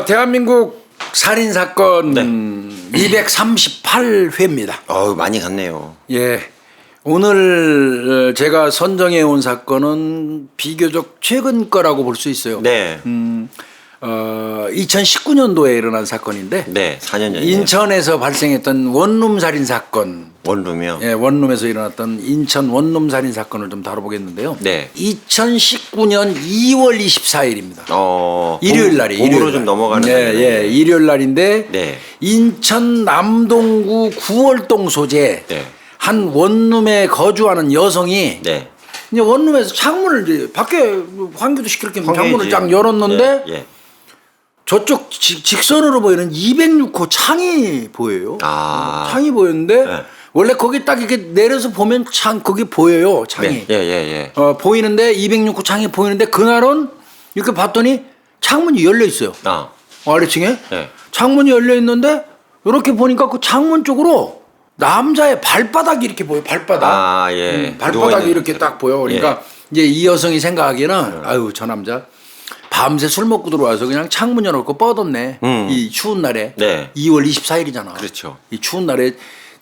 대한민국 살인사건 238회입니다. 많이 갔네요. 예. 오늘 제가 선정해 온 사건은 비교적 최근 거라고 볼 수 있어요. 네. 2019년도에 일어난 사건인데. 네, 4년 전에. 인천에서 발생했던 원룸 살인 사건. 원룸이요? 예, 원룸에서 일어났던 인천 원룸 살인 사건을 좀 다뤄보겠는데요. 네. 2019년 2월 24일입니다. 일요일 날이 봄으로 좀 넘어가는 네, 예, 일요일 날인데 네. 인천 남동구 구월동 소재 네. 한 원룸에 거주하는 여성이 네. 이제 원룸에서 창문을 이제 밖에 환기도 시킬 겸 창문을 환기지. 쫙 열었는데 예. 저쪽 직선으로 보이는 206호 창이 보여요. 창이 보였는데 네. 원래 거기 딱 이렇게 내려서 보면 거기 보여요. 창이. 예. 보이는데 206호 창이 보이는데 그날은 이렇게 봤더니 창문이 열려 있어요. 아래층에 네. 창문이 열려 있는데 이렇게 보니까 그 창문 쪽으로 남자의 발바닥이 이렇게 보여. 발바닥. 예. 발바닥이 이렇게 딱 보여. 그러니까 이제 이 여성이 생각하기에는 아유 저 남자 밤새 술 먹고 들어와서 그냥 창문 열어놓고 뻗었네. 이 추운 날에. 네. 2월 24일이잖아. 그렇죠. 이 추운 날에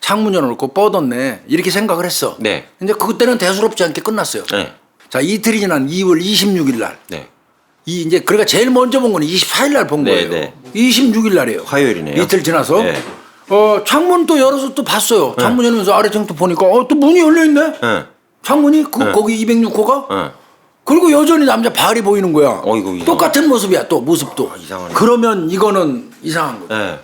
창문 열어놓고 뻗었네. 이렇게 생각을 했어. 네. 근데 그때는 대수롭지 않게 끝났어요. 네. 자, 이틀이 지난 2월 26일 날. 네. 이제 그러니까 제일 먼저 본 거는 24일 날 본 거예요. 네. 26일 날이에요. 화요일이네요. 이틀 지나서. 네. 창문 또 열어서 또 봤어요. 창문 열면서 아래층 또 보니까 또 문이 열려 있네. 네. 창문이 거기 206호가. 네. 그리고 여전히 남자 발이 보이는 거야. 어이구, 똑같은 모습이야. 또 모습도. 이상하네. 그러면 이거는 이상한 거야. 네.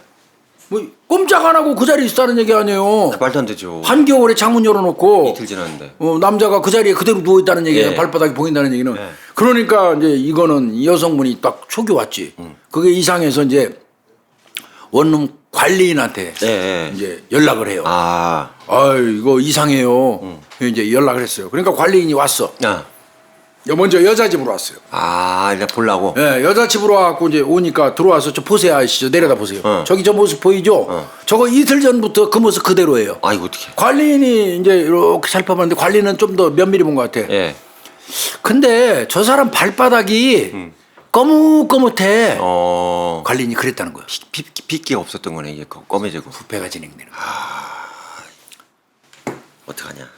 뭐 꼼짝 안 하고 그 자리에 있다는 얘기 아니에요. 말도 안 되죠. 한겨울에 창문 열어놓고 이틀 지났는데. 남자가 그 자리에 그대로 누워 있다는 얘기예요. 예. 발바닥이 보인다는 얘기는. 예. 그러니까 이제 이거는 이 여성분이 딱 촉이 왔지. 그게 이상해서 이제 원룸 관리인한테 예. 이제 연락을 해요. 이거 이상해요. 이제 연락을 했어요. 그러니까 관리인이 왔어. 먼저 여자 집으로 왔어요. 일단 보려고. 예, 여자 집으로 와갖고 이제 오니까 들어와서 저 보세요, 아시죠? 내려다 보세요. 저기 저 모습 보이죠? 저거 이틀 전부터 그 모습 그대로예요. 이거 어떻게? 관리인이 이제 이렇게 살펴봤는데 관리는 좀 더 면밀히 본 것 같아. 예. 근데 저 사람 발바닥이 거뭇거뭇해. 관리인이 그랬다는 거야. 핏기가 없었던 거네 이게 검해지고. 부패가 진행되는 거야. 어떡하냐?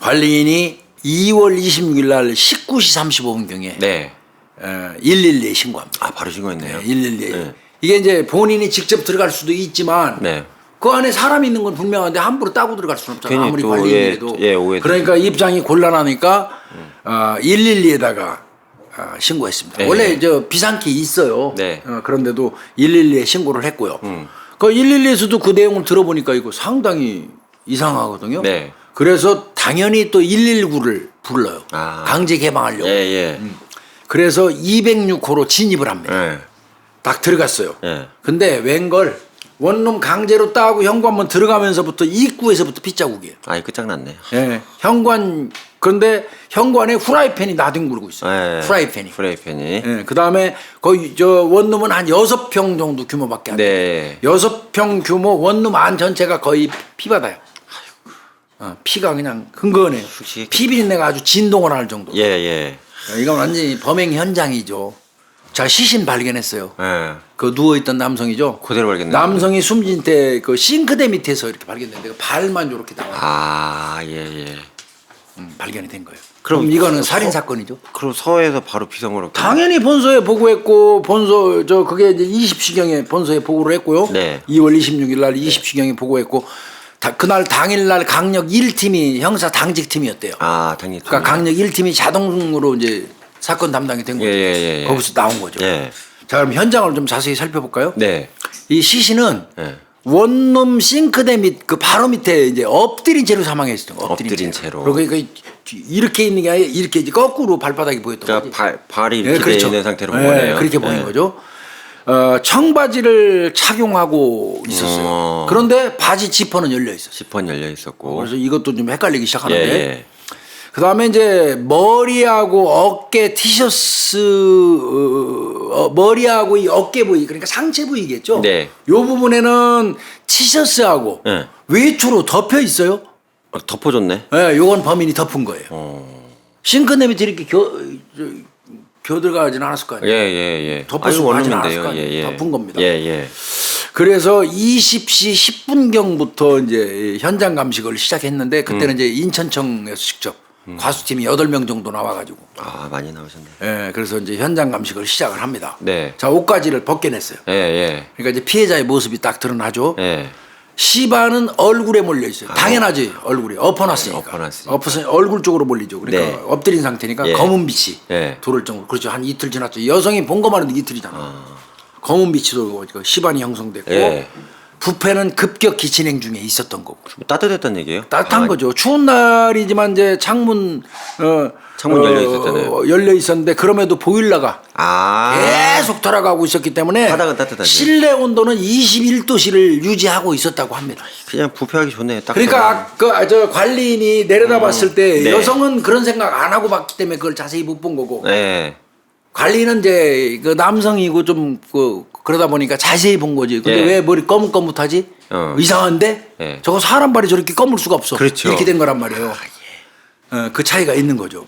관리인이 2월 26일 날 19시 35분경에 네. 112에 신고합니다. 바로 신고했네요. 112에. 네. 이게 이제 본인이 직접 들어갈 수도 있지만 네. 그 안에 사람이 있는 건 분명한데 함부로 따고 들어갈 수는 없잖아. 괜히 아무리 또 관리인이라도. 오해도 그러니까 입장이 곤란하니까 112에다가 신고했습니다. 네. 원래 저 비상키 있어요. 네. 그런데도 112에 신고를 했고요. 그 112에서도 그 내용을 들어보니까 이거 상당히 이상하거든요. 네. 그래서 당연히 또 119를 불러요. 강제 개방하려고. 예. 그래서 206호로 진입을 합니다. 예. 딱 들어갔어요. 예. 근데 웬걸 원룸 강제로 따고 현관문 들어가면서부터 입구에서부터 핏자국이에요. 끝장났네. 예. 그런데 현관에 후라이팬이 나뒹구르고 있어요. 예. 후라이팬이. 예. 그 다음에 거의 저 원룸은 한 6평 정도 규모밖에 안 돼요. 네. 6평 규모 원룸 안 전체가 거의 피바다요. 피가 그냥 흥건해요. 피비린내가 아주 진동을 할 정도. 예. 이건 완전히 범행 현장이죠. 자, 시신 발견했어요. 예. 그 누워있던 남성이죠. 그대로 발견됐네. 남성이 숨진 때 그 싱크대 밑에서 이렇게 발견됐는데 그 발만 이렇게 나와. 예. 발견이 된 거예요. 그럼 이거는 살인 사건이죠. 그럼 서에서 바로 비상으로. 당연히 본소에 보고했고 그게 이제 20시경에 본소에 보고를 했고요. 네. 2월 26일 날 20시경에 보고했고 그날 당일날 강력 1팀이 형사 당직팀이었대요. 당직팀. 그러니까 강력 1팀이 자동으로 이제 사건 담당이 된 거죠. 예. 거기서 나온 거죠. 예. 자, 그럼 현장을 좀 자세히 살펴볼까요? 네. 이 시신은 예. 원룸 싱크대 밑 그 바로 밑에 이제 엎드린 채로 사망했어요. 엎드린 채로. 그러니까 이렇게 있는 게 아니라 이렇게 이제 거꾸로 발바닥이 보였던 거지. 발이 이렇게 돼 있는 상태로 보네요. 그렇게 보인 거죠. 청바지를 착용하고 있었어요. 그런데 바지 지퍼는 열려 있었어요. 지퍼는 열려 있었고. 그래서 이것도 좀 헷갈리기 시작하는데. 예. 그다음에 이제 머리하고 어깨 티셔츠 머리하고 이 어깨 부위 그러니까 상체 부위겠죠. 네. 요 부분에는 티셔츠하고 네. 외투로 덮여 있어요. 덮어줬네. 예, 요건 범인이 덮은 거예요. 싱크대 밑에 이렇게 겨들가지는 않았을 거 아니에요. 예. 덮어쓰고 하진 않았을 거 원룸인데요. 아니에요. 덮은 겁니다. 예. 그래서 20시 10분경부터 이제 현장 감식을 시작했는데 그때는 이제 인천청에서 직접 과수팀이 8명 정도 나와가지고. 아, 많이 나오셨네. 예, 그래서 이제 현장 감식을 시작을 합니다. 네. 자, 옷가지를 벗겨냈어요. 예. 그러니까 이제 피해자의 모습이 딱 드러나죠. 예. 시바는 얼굴에 몰려 있어요. 당연하지, 얼굴에 엎어놨으니까. 엎어서 얼굴 쪽으로 몰리죠. 그러니까 네. 엎드린 상태니까 예. 검은 빛이 예. 돌을 정도. 그렇죠. 한 이틀 지났죠. 여성이 본 것만 해도 이틀이잖아. 검은 빛이 돌고 시반이 형성됐고 예. 부패는 급격히 진행 중에 있었던 거고. 뭐 따뜻했단 얘기예요? 따뜻한 거죠. 추운 날이지만 이제 창문 열려 있었잖아요. 열려 있었는데 그럼에도 보일러가 계속 돌아가고 있었기 때문에 바닥은 따뜻하지. 실내 온도는 21도씨를 유지하고 있었다고 합니다. 그냥 부패하기 좋네. 딱 그러니까 저 관리인이 내려다봤을 때 네. 여성은 그런 생각 안 하고 봤기 때문에 그걸 자세히 못 본 거고 네. 관리는 이제 그 남성이고 좀 그러다 보니까 자세히 본 거지. 근데 예. 왜 머리 거뭇거뭇하지? 이상한데? 예. 저거 사람 발이 저렇게 검을 수가 없어. 그렇죠. 이렇게 된 거란 말이에요. 그 차이가 있는 거죠.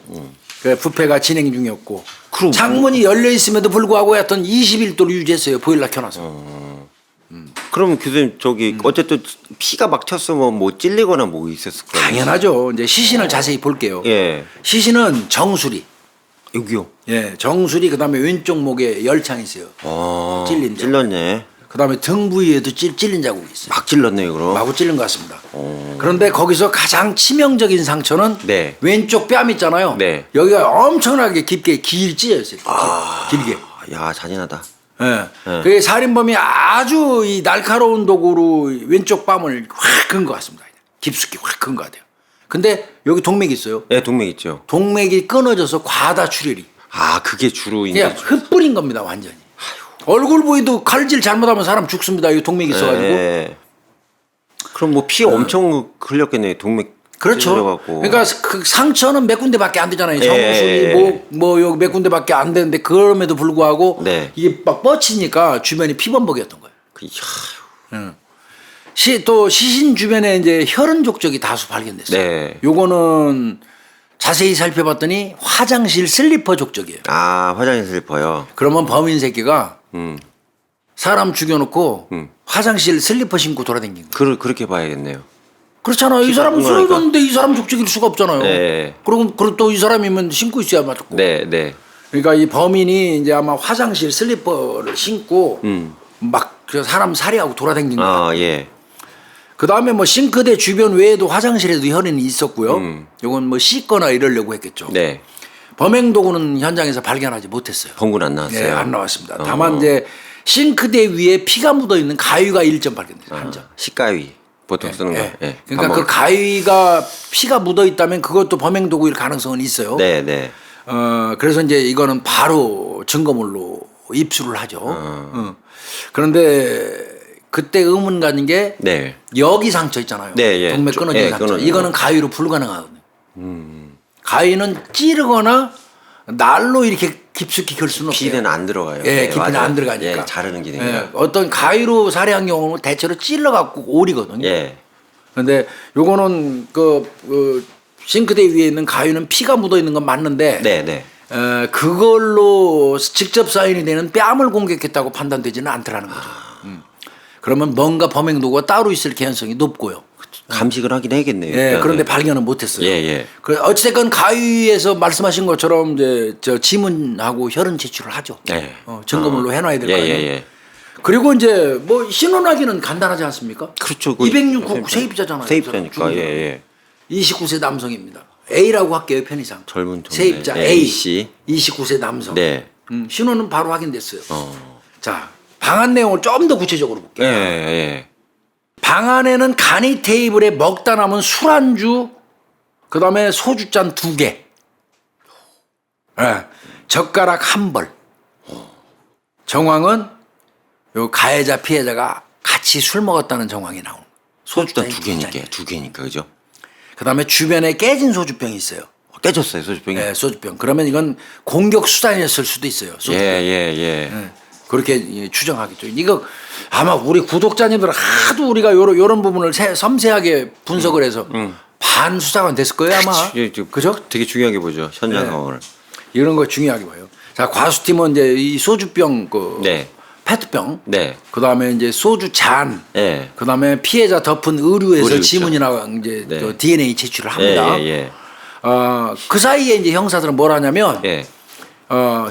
그 부패가 진행 중이었고 창문이 열려 있음에도 불구하고 하여튼 21도를 유지했어요. 보일러 켜놔서. 그럼 교수님 저기 어쨌든 피가 막 튀었으면 뭐 찔리거나 뭐 있었을 거예요. 당연하죠. 이제 시신을 자세히 볼게요. 예. 시신은 정수리. 여기요. 예, 정수리 그다음에 왼쪽 목에 열창이 있어요. 찔린 자. 찔렀네. 그다음에 등 부위에도 찔린 자국이 있어요. 막 찔렀네요, 그럼. 마구 찔린 것 같습니다. 그런데 거기서 가장 치명적인 상처는 네. 왼쪽 뺨 있잖아요. 네. 여기가 엄청나게 깊게 찔려 있어요. 길게. 야, 잔인하다. 예. 그 살인범이 아주 이 날카로운 도구로 왼쪽 뺨을 확 근 것 같습니다. 깊숙이 확 근 것 같아요. 근데 여기 동맥이 있어요. 예, 동맥 있죠. 동맥이 끊어져서 과다 출혈이. 아, 그게 주로 그냥 흩뿌린 겁니다, 완전히. 얼굴 부위도 칼질 잘못하면 사람 죽습니다. 이 동맥이 있어가지고. 예. 그럼 뭐 피 엄청 흘렸겠네요. 동맥 그렇죠. 찔려갖고. 그러니까 그 상처는 몇 군데밖에 안 되잖아요. 예. 정수리, 뭐 여기 몇 군데밖에 안 되는데 그럼에도 불구하고 네. 이게 막 뻗치니까 주변이 피범벅이었던 거예요. 또 시신 주변에 이제 혈흔 족적이 다수 발견됐어요. 네. 요거는 자세히 살펴봤더니 화장실 슬리퍼 족적이에요. 아, 화장실 슬리퍼요. 그러면 범인 새끼가 음. 사람 죽여놓고 화장실 슬리퍼 신고 돌아다닌 거예요. 그렇게 봐야겠네요. 그렇잖아요. 이 사람은 거니까. 술을 줬는데 이 사람 족적일 수가 없잖아요. 네. 그럼 또 이 사람이면 신고 있어야 맞고. 네. 그러니까 이 범인이 이제 아마 화장실 슬리퍼를 신고 막 그 사람 살해하고 돌아다닌 거예요. 아, 예. 그 다음에 뭐 싱크대 주변 외에도 화장실에도 혈흔이 있었고요. 요건 뭐 씻거나 이러려고 했겠죠. 네. 범행 도구는 현장에서 발견하지 못했어요. 범군 안 나왔어요. 네, 안 나왔습니다. 다만 이제 싱크대 위에 피가 묻어 있는 가위가 1점 발견됐어요. 한 점. 식가위 보통 쓰는 거. 예. 그러니까 그 가위가 피가 묻어 있다면 그것도 범행 도구일 가능성은 있어요. 네. 그래서 이제 이거는 바로 증거물로 입수를 하죠. 그런데 그때 의문 가는 게 네. 여기 상처 있잖아요. 네, 예. 동맥 끊어진 예, 상처. 끊어진 이거는 가위로 불가능하거든요. 가위는 찌르거나 날로 이렇게 깊숙이 걸 수는 없어요. 피는 안 들어가요. 예, 깊이는 맞아요. 안 들어가니까. 예, 자르는 기능이. 예, 어떤 가위로 살해한 경우는 대체로 찔러갖고 오리거든요. 예. 그런데 요거는 그 싱크대 위에 있는 가위는 피가 묻어 있는 건 맞는데 네. 그걸로 직접 사인이 되는 뺨을 공격했다고 판단되지는 않더라는 거죠. 그러면 뭔가 범행 도구가 따로 있을 개연성이 높고요. 감식을 하긴 해야겠네요. 예, 일단은. 그런데 발견은 못했어요. 예. 그 어찌됐건 가위에서 말씀하신 것처럼 이제 저 지문하고 혈흔 제출을 하죠. 예. 증거물로 해놔야 될 거 아니에요. 예. 그리고 이제 뭐 신원하기는 간단하지 않습니까? 그렇죠. 206호 세입자잖아요. 세입자니까. 예. 29세 남성입니다. A라고 할게요, 편의상. 젊은 청년. 세입자 예, A 씨. 29세 남성. 네. 신원은 바로 확인됐어요. 자, 방안 내용을 좀 더 구체적으로 볼게요. 예. 방 안에는 간이 테이블에 먹다 남은 술안주, 그 다음에 소주잔 2개, 젓가락 1벌. 정황은 요 가해자 피해자가 같이 술 먹었다는 정황이 나오는 거예요. 소주잔 두 개니까 그죠? 그 다음에 주변에 깨진 소주병이 있어요. 깨졌어요 소주병이. 네, 소주병. 그러면 이건 공격 수단이었을 수도 있어요. 소주병. 예. 그렇게 추정하겠죠. 이거 아마 우리 구독자님들 하도 우리가 요런 부분을 섬세하게 분석을 해서 반 수사관 됐을 거예요 아마. 그죠? 되게 중요하게 보죠 현장 상황을. 이런 거 중요하게 봐요. 자, 과수팀은 이제 이 소주병 네. 페트병. 네. 그다음에 이제 소주 잔. 예. 그다음에 피해자 덮은 의류에서 의류 있죠. 지문이나 이제 네. 저 DNA 제출을 예, 합니다. 예, 그 사이에 이제 형사들은 뭘 하냐면 예.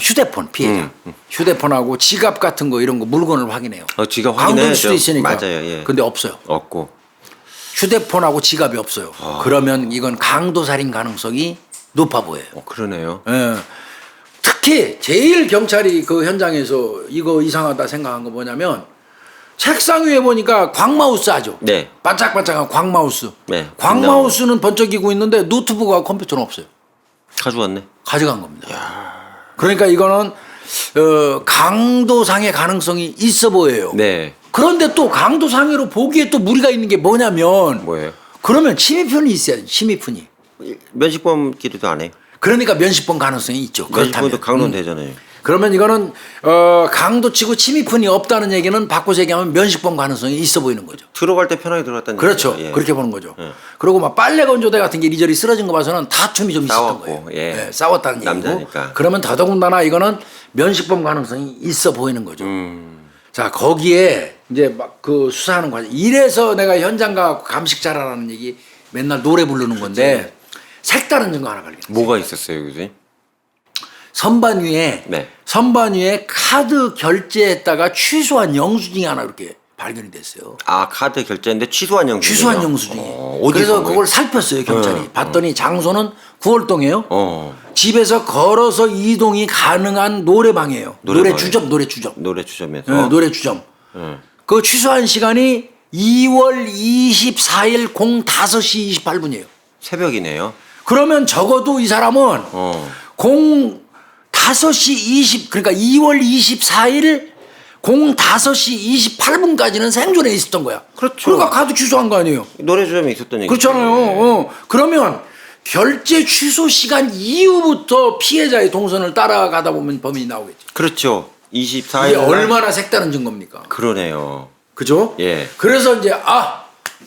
휴대폰 피해자, 휴대폰하고 지갑 같은 거 이런 거 물건을 확인해요. 지갑 강도일 확인해야죠. 수도 있으니까. 맞아요. 예. 근데 없어요. 없고. 휴대폰하고 지갑이 없어요. 그러면 이건 강도살인 가능성이 높아 보여요. 그러네요. 예. 특히 제일 경찰이 그 현장에서 이거 이상하다 생각한 거 뭐냐면 책상 위에 보니까 광마우스 하죠. 네. 반짝반짝한 광마우스. 네. 광마우스는 번쩍이고 있는데 노트북하고 컴퓨터는 없어요. 가져왔네. 가져간 겁니다. 그러니까 이거는 강도상의 가능성이 있어 보여요. 네. 그런데 또 강도상해로 보기에 또 무리가 있는 게 뭐냐면 뭐예요? 그러면 침입편이 있어야지. 침입편이. 면식범끼리도 안 해. 그러니까 면식범 가능성이 있죠. 그렇다면. 면식범도 강론 되잖아요. 그러면 이거는 강도치고 침입편이 없다는 얘기는 바꿔서 얘기하면 면식범 가능성이 있어 보이는 거죠. 들어갈 때 편하게 들어갔다는 그렇죠. 얘기죠. 예. 그렇게 보는 거죠. 예. 그리고 막 빨래 건조대 같은 게 이리저리 쓰러진 거 봐서는 다툼이 좀 있었던 싸웠고, 거예요. 예. 싸웠다는 얘기고. 남자니까. 그러면 더더군다나 이거는 면식범 가능성이 있어 보이는 거죠. 자, 거기에 이제 막 그 수사하는 과정. 이래서 내가 현장 가고 감식 잘하라는 얘기 맨날 노래 부르는 건데 색다른 증거 하나 발견했어요. 뭐가 있었어요, 교수님? 선반 위에 네. 선반 위에 카드 결제했다가 취소한 영수증이 하나 이렇게 발견이 됐어요. 아, 카드 결제인데 취소한 영수증. 취소한 영수증이. 어디서 그래서 왜? 그걸 살폈어요 경찰이. 봤더니 장소는 구월동이에요. 어. 집에서 걸어서 이동이 가능한 노래방이에요. 노래방이에요. 노래 주점. 노래 주점에서. 네, 노래 주점. 그 취소한 시간이 2월 24일 05시 28분이에요. 새벽이네요. 그러면 적어도 이 사람은 어. 05시 20 그러니까 2월 24일 05시 28분까지는 생존해 있었던 거야. 그렇죠. 그러니까 카드 취소한 거 아니에요. 노래 주점에 있었던 얘기. 그렇잖아요. 그러면 결제 취소 시간 이후부터 피해자의 동선을 따라가다 보면 범인이 나오겠죠. 그렇죠. 24일. 이게 얼마나 색다른 증거입니까? 그러네요. 그죠? 예. 그래서 이제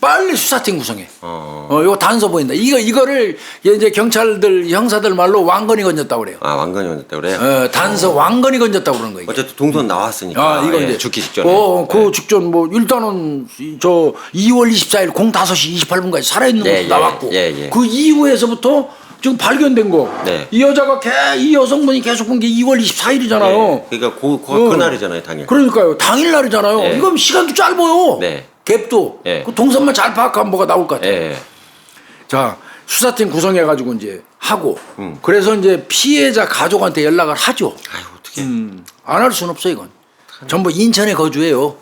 빨리 수사팀 구성해. 어. 이거 단서 보인다. 이거를 이제 경찰들 형사들 말로 왕건이 건졌다고 그래요. 아, 왕건이 왔다 그래요? 단서 왕건이 건졌다고 그런 거예요. 어쨌든 동선 나왔으니까. 이거 예, 이제 죽기 직전에. 그 직전 뭐 일단은 저 2월 24일 05시 28분까지 살아있는 예, 것도 예, 나왔고 예. 그 이후에서부터 지금 발견된 거. 네. 이 여자가 이 여성분이 계속 본 게 2월 24일이잖아요. 예. 그러니까 그날이잖아요, 당일. 그러니까요. 당일날이잖아요. 예. 이건 시간도 짧아요. 네. 갭도. 예. 그 동선만 잘 파악하면 뭐가 나올 것 같아요. 예. 자, 수사팀 구성해가지고 이제 하고. 그래서 이제 피해자 가족한테 연락을 하죠. 아유, 어떻게. 안 할 수는 없어, 이건. 전부 인천에 거주해요.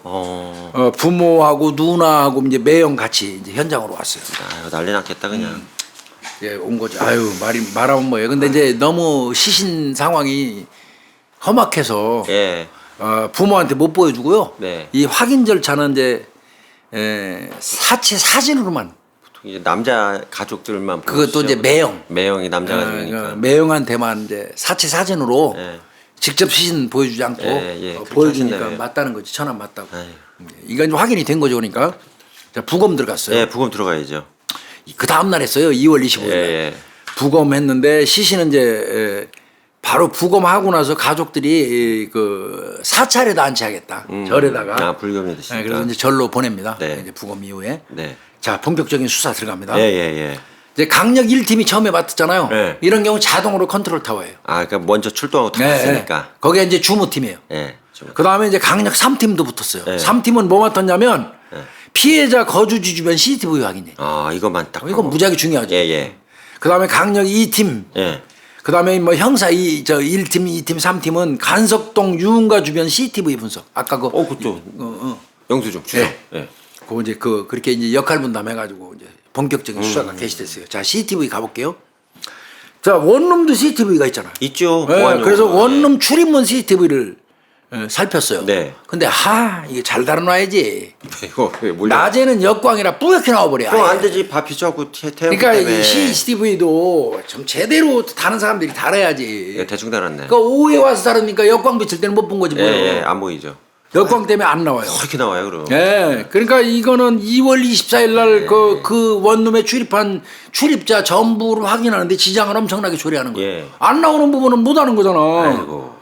부모하고 누나하고 이제 매형 같이 이제 현장으로 왔어요. 아유, 난리 났겠다, 그냥. 예, 온 거죠. 말하면 뭐예요. 근데 이제 너무 시신 상황이 험악해서 예. 부모한테 못 보여주고요. 네. 이 확인 절차는 이제 사체 사진으로만. 이제 남자 가족들만. 그것도 이제 매형. 매형이 남자 가족이니까. 매형한테만 이제 사체 사진으로 예. 직접 시신 보여주지 않고 그렇게 보여주니까 하신다며요. 맞다는 거지. 천안 맞다고. 아유. 이건 이제 확인이 된 거죠. 그러니까 자, 부검 들어갔어요. 예, 부검 들어가야죠. 그 다음 날 했어요. 2월 25일. 예. 부검했는데 시신은 이제 바로 부검하고 나서 가족들이 그 사찰에다 안치하겠다. 절에다가. 불교입니다. 네, 그래서 이제 절로 보냅니다. 네. 이제 부검 이후에. 네. 자, 본격적인 수사 들어갑니다. 예. 이제 강력 1팀이 처음에 맡았잖아요. 네. 이런 경우 자동으로 컨트롤 타워예요. 아, 그러니까 먼저 출동하고 들어갔으니까. 거기에 이제 주무팀이에요. 예. 그 다음에 이제 강력 3팀도 붙었어요. 네. 3팀은 뭐 맡았냐면 네. 피해자 거주지 주변 CCTV 확인이에요. 아, 이것만 딱. 이건 무지하게 중요하죠. 예. 그 다음에 강력 2팀. 예. 그 다음에 뭐 형사 1팀, 2팀, 3팀은 간석동 유흥가 주변 CCTV 분석. 아까 그. 그죠. 영수증 주죠. 예. 그 이제 그렇게 이제 역할 분담해가지고 이제 본격적인 수사가 개시됐어요. 자, CCTV 가볼게요. 자, 원룸도 CCTV가 있잖아요. 있죠. 네, 보안용. 그래서 원룸 출입문 CCTV를 살폈어요. 네. 근데 이게 잘 달아놔야지. 이거 몰려. 낮에는 역광이라 뿌옇게 나와버려. 그럼 아예. 안 되지. 밥 비춰갖고 태양 그러니까 때문에. 이 CCTV도 좀 제대로 다른 사람들이 달아야지. 예, 대충 달았네. 그러니까 오후에 와서 다르니까 역광 비칠 때는 못 본 거지 뭐. 예, 안 보이죠. 역광 때문에 안 나와요. 그렇게 나와요, 그럼. 예. 그러니까 이거는 2월 24일 날 그 원룸에 출입한 출입자 전부를 확인하는데 지장을 엄청나게 초래하는 거예요. 예. 안 나오는 부분은 못 하는 거잖아. 아이고.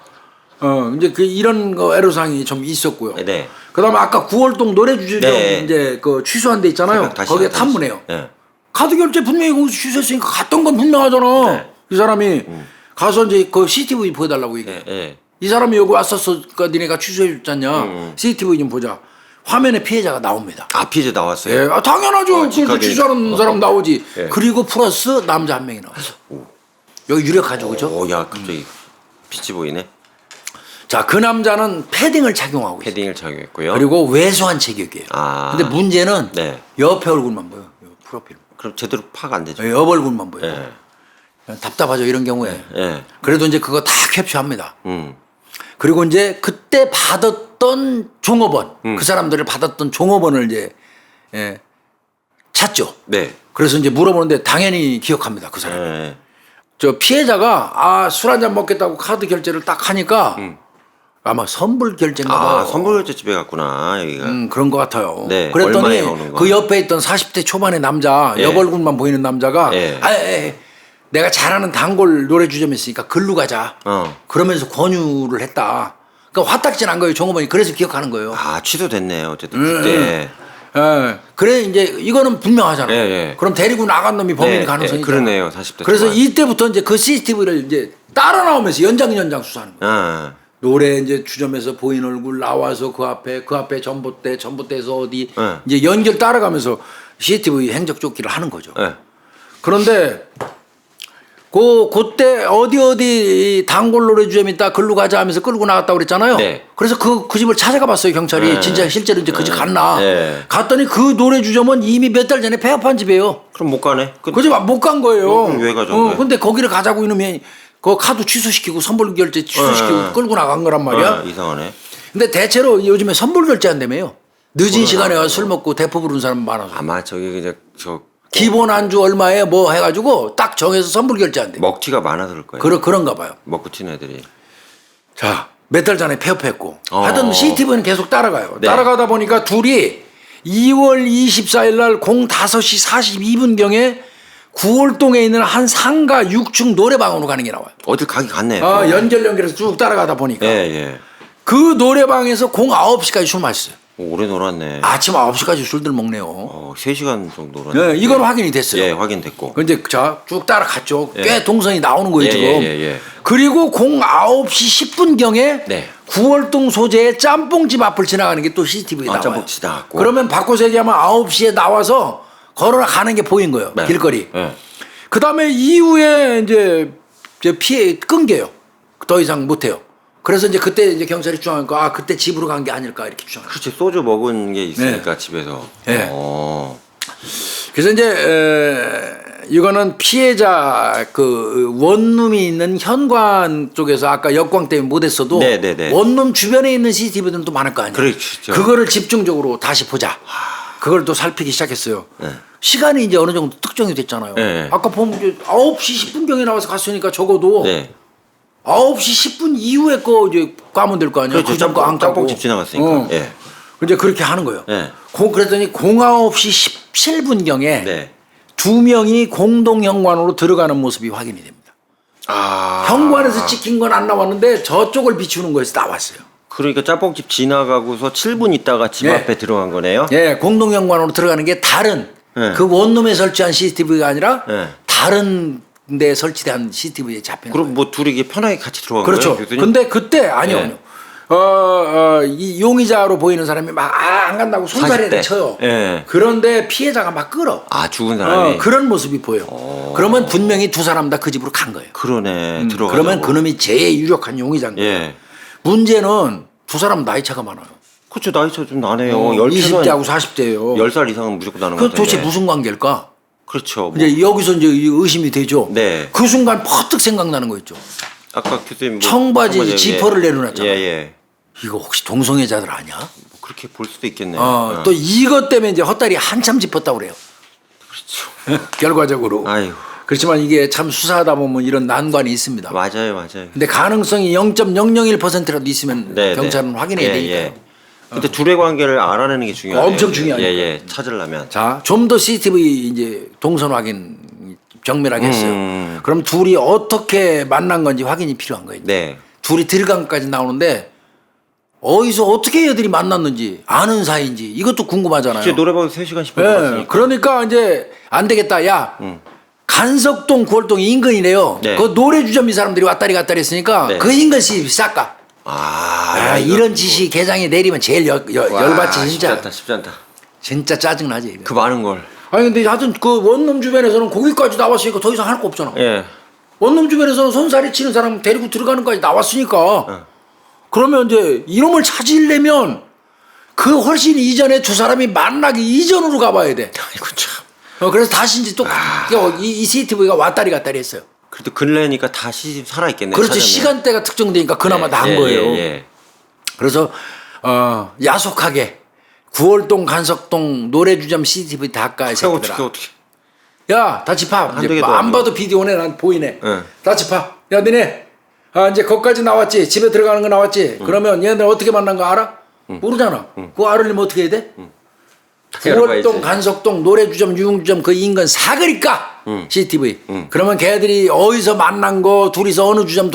이제 그 이런 거 애로사항이 좀 있었고요. 네. 그다음에 아까 9월동 노래주점 네. 이제 그 취소한 데 있잖아요. 새벽 다시 거기에 다시. 탐문해요. 네. 카드 결제 분명히 거기서 취소했으니까 갔던 건 분명하잖아. 네. 이 사람이 가서 이제 그 CCTV 보여달라고 얘기해. 네. 이 사람이 여기 왔었으니까 니네가 취소해줬잖냐. CCTV 좀 보자. 화면에 피해자가 나옵니다. 아 피해자 나왔어요. 예, 당연하죠. 그 직하게. 취소하는 사람 나오지. 예. 그리고 플러스 남자 한 명이 나왔어. 여기 유력하죠, 그죠? 야 갑자기 빛이 보이네. 자, 그 남자는 패딩을 착용하고 있어요. 패딩을 착용했고요. 그리고 왜소한 체격이에요. 아. 근데 문제는 네. 옆에 얼굴만 보여. 프로필. 그럼 제대로 파악 안 되죠. 옆 얼굴만 보여. 예. 답답하죠, 이런 경우에. 예. 그래도 이제 그거 다 캡처합니다. 음. 그리고 이제 그때 받았던 종업원, 그 사람들을 받았던 종업원을 이제 예, 찾죠. 네. 그래서 이제 물어보는데 당연히 기억합니다, 그 사람. 예. 저 피해자가 술 한잔 먹겠다고 카드 결제를 딱 하니까 아마 선불 결제인가 봐요. 아 선불 결제 집에 갔구나 여기가. 그런 것 같아요. 네, 그랬더니 얼마에 나오는 거? 그 옆에 있던 40대 초반의 남자, 예. 옆 얼굴만 보이는 남자가 예. 내가 잘하는 단골 노래주점이 있으니까 글로 가자. 그러면서 권유를 했다. 그러니까 화딱지 난 거예요, 종업원이. 그래서 기억하는 거예요. 아 취소됐네요. 어쨌든 그때. 예. 그래 이제 이거는 분명하잖아. 예, 예. 그럼 데리고 나간 놈이 범인일 네, 가능성이 예, 그러네요. 40대. 그래서 초반. 이때부터 이제 그 CCTV를 이제 따라 나오면서 연장 수사하는 거예요. 아. 노래 이제 주점에서 보인 얼굴 나와서 그 앞에 전봇대에서 어디 네. 이제 연결 따라가면서 CCTV 행적 쫓기를 하는 거죠. 예. 그런데 그때 어디 단골 노래주점 있다 글로 가자 하면서 끌고 나갔다고 그랬잖아요. 네. 그래서 그 집을 찾아가 봤어요, 경찰이. 네. 진짜 실제로 이제 그 집 갔나. 네. 갔더니 그 노래주점은 이미 몇 달 전에 폐업한 집이에요. 그럼 못 가네. 그 집 못 간 거예요. 그럼 왜 가죠, 왜? 근데 거기를 가자고 이놈이 그 카드 취소시키고 선불 결제 취소시키고 끌고 나간 거란 말이야. 이상하네. 근데 대체로 요즘에 선불 결제한다며요. 늦은 시간에 와서 술 먹고 대포 부르는 사람 많아서. 아마 저기 이제 저 기본 안주 얼마에 뭐 해가지고 딱 정해서 선불 결제한대. 먹튀가 많아서 그럴 거예요. 그런가 봐요. 먹고 튀는 애들이. 자, 몇 달 전에 폐업했고. 어. 하여튼 CCTV는 계속 따라가요. 네. 따라가다 보니까 둘이 2월 24일 날 05시 42분경에 9월동에 있는 한 상가 6층 노래방으로 가는 게 나와요. 어딜 가긴 갔네요. 연결해서 쭉 따라가다 보니까. 예, 예. 그 노래방에서 09시까지 술 마셨어요. 오래 놀았네. 아침 9시까지 술들 먹네요. 3시간 정도 놀았네. 네, 이건 확인이 됐어요. 예, 확인됐고. 근데 자, 쭉 따라갔죠. 예. 꽤 동선이 나오는 거예요, 예, 지금. 예. 그리고 09시 10분경에 네. 9월동 소재의 짬뽕집 앞을 지나가는 게 또 CCTV에 나와요. 짬뽕집 지나갔고. 그러면 바꿔서 얘기하면 9시에 나와서 걸어가는 게 보인 거예요. 네. 길거리. 예. 그 다음에 이후에 이제 피해 끊겨요. 더 이상 못해요. 그래서 이제 그때 이제 경찰이 주장하니까 그때 집으로 간 게 아닐까 이렇게 주장해요. 그렇지, 소주 먹은 게 있으니까 집에서. 네. 어. 그래서 이제 이거는 피해자 그 원룸이 있는 현관 쪽에서 아까 역광 때문에 못했어도 네네네. 원룸 주변에 있는 CCTV들은 또 많을 거 아니에요. 그렇죠. 그거를 집중적으로 다시 보자. 그걸 또 살피기 시작했어요. 네. 시간이 이제 어느 정도 특정이 됐잖아요. 네. 아까 보면 이제 9시 10분경에 나와서 갔으니까 적어도 네. 9시 10분 이후에 거 이제 까면 될 거 아니에요. 그렇죠. 그전 거안 까고. 짬뽕집 지나갔으니까. 예. 이제 그렇게 하는 거예요. 예. 그랬더니 09시 17분경에 네. 두 명이 공동 현관으로 들어가는 모습이 확인이 됩니다. 아. 현관에서 찍힌 건 안 나왔는데 저쪽을 비추는 거에서 나왔어요. 그러니까 짬뽕집 지나가고서 7분 있다가 집 네. 앞에 들어간 거네요. 예, 공동 현관으로 들어가는 게 다른 네. 그 원룸에 설치한 CCTV가 아니라 네. 다른 데 설치된 CCTV에 잡히는 거예요. 그럼 뭐 둘이 이게 편하게 같이 들어간 그렇죠. 거예요? 교수님? 근데 그때 아니요. 네. 이 용의자로 보이는 사람이 막 안 간다고 손자리를 40대. 쳐요. 예. 그런데 피해자가 막 끌어. 아 죽은 사람이. 그런 모습이 보여. 그러면 분명히 두 사람 다 그 집으로 간 거예요. 그러네. 들어가. 그러면 그놈이 제일 유력한 용의자인 거예요. 예. 문제는 두 사람 나이 차가 많아요. 그렇죠. 나이 차 좀 나네요. 20대하고 40대예요. 10살 이상은 무조건 나는 그 것 도대체 같은데. 무슨 관계일까? 그렇죠. 뭐. 이제 여기서 이제 의심이 되죠. 네. 그 순간 퍼뜩 생각나는 거 있죠. 아까 교수님 뭐 청바지 청바지에- 지퍼를 내려놨잖아. 예. 이거 혹시 동성애자들 아니야? 뭐 그렇게 볼 수도 있겠네요. 또 이것 때문에 이제 헛다리 한참 짚었다고 그래요. 그렇죠. 결과적으로. 아이고. 그렇지만 이게 참 수사하다 보면 이런 난관이 있습니다. 맞아요. 근데 가능성이 0.001%라도 있으면 네, 경찰은 네. 확인해야 예, 되니까요. 예. 근데 둘의 관계를 알아내는 게 중요해요. 엄청 중요하니까요. 예. 찾으려면. 자, 좀 더 CCTV 이제 동선 확인 정밀하게 했어요. 음. 그럼 둘이 어떻게 만난 건지 확인이 필요한 거예요. 네. 둘이 들어간 것까지 나오는데 어디서 어떻게 애들이 만났는지 아는 사이인지 이것도 궁금하잖아요. 진짜 노래방 3시간씩 예, 봤으니까. 그러니까 이제 안 되겠다. 야 간석동 구월동 인근이래요. 네. 그 노래주점 이 사람들이 왔다리 갔다리 했으니까 네. 그 인근 시집이 싹가. 이런 짓이 개장에 내리면 제일 열받지 진짜. 쉽지 않다, 쉽지 않다. 진짜 짜증나지. 이거. 그 많은 걸. 아니 근데 하여튼 그 원룸 주변에서는 거기까지 나왔으니까 더 이상 할 거 없잖아. 예. 원룸 주변에서는 손살이 치는 사람 데리고 들어가는 까지 나왔으니까 그러면 이제 이놈을 찾으려면 그 훨씬 이전에 두 사람이 만나기 이전으로 가봐야 돼. 아이고 참. 그래서 다시 이제 또 이 CCTV가 왔다리 갔다리 했어요. 그래도 근래니까 다 시집 살아있겠네. 그렇지. 찾았네. 시간대가 특정되니까 그나마 다 한 거예요. 예. 그래서 야속하게 구월동 간석동 노래주점 CCTV 다 까야 새끼들아. 어떻게. 야, 다 집합. 한두 이제 개도 안 아니고. 봐도 비디오네. 난 보이네. 응. 다 집합. 야, 너네. 이제 거기까지 나왔지. 집에 들어가는 거 나왔지. 그러면 얘네들 어떻게 만난 거 알아? 모르잖아. 그거 알으려면 어떻게 해야 돼? 구월동, 간석동, 노래주점, 유흥주점 그 인근 사거리까 CCTV. 그러면 걔들이 어디서 만난 거, 둘이서 어느 주점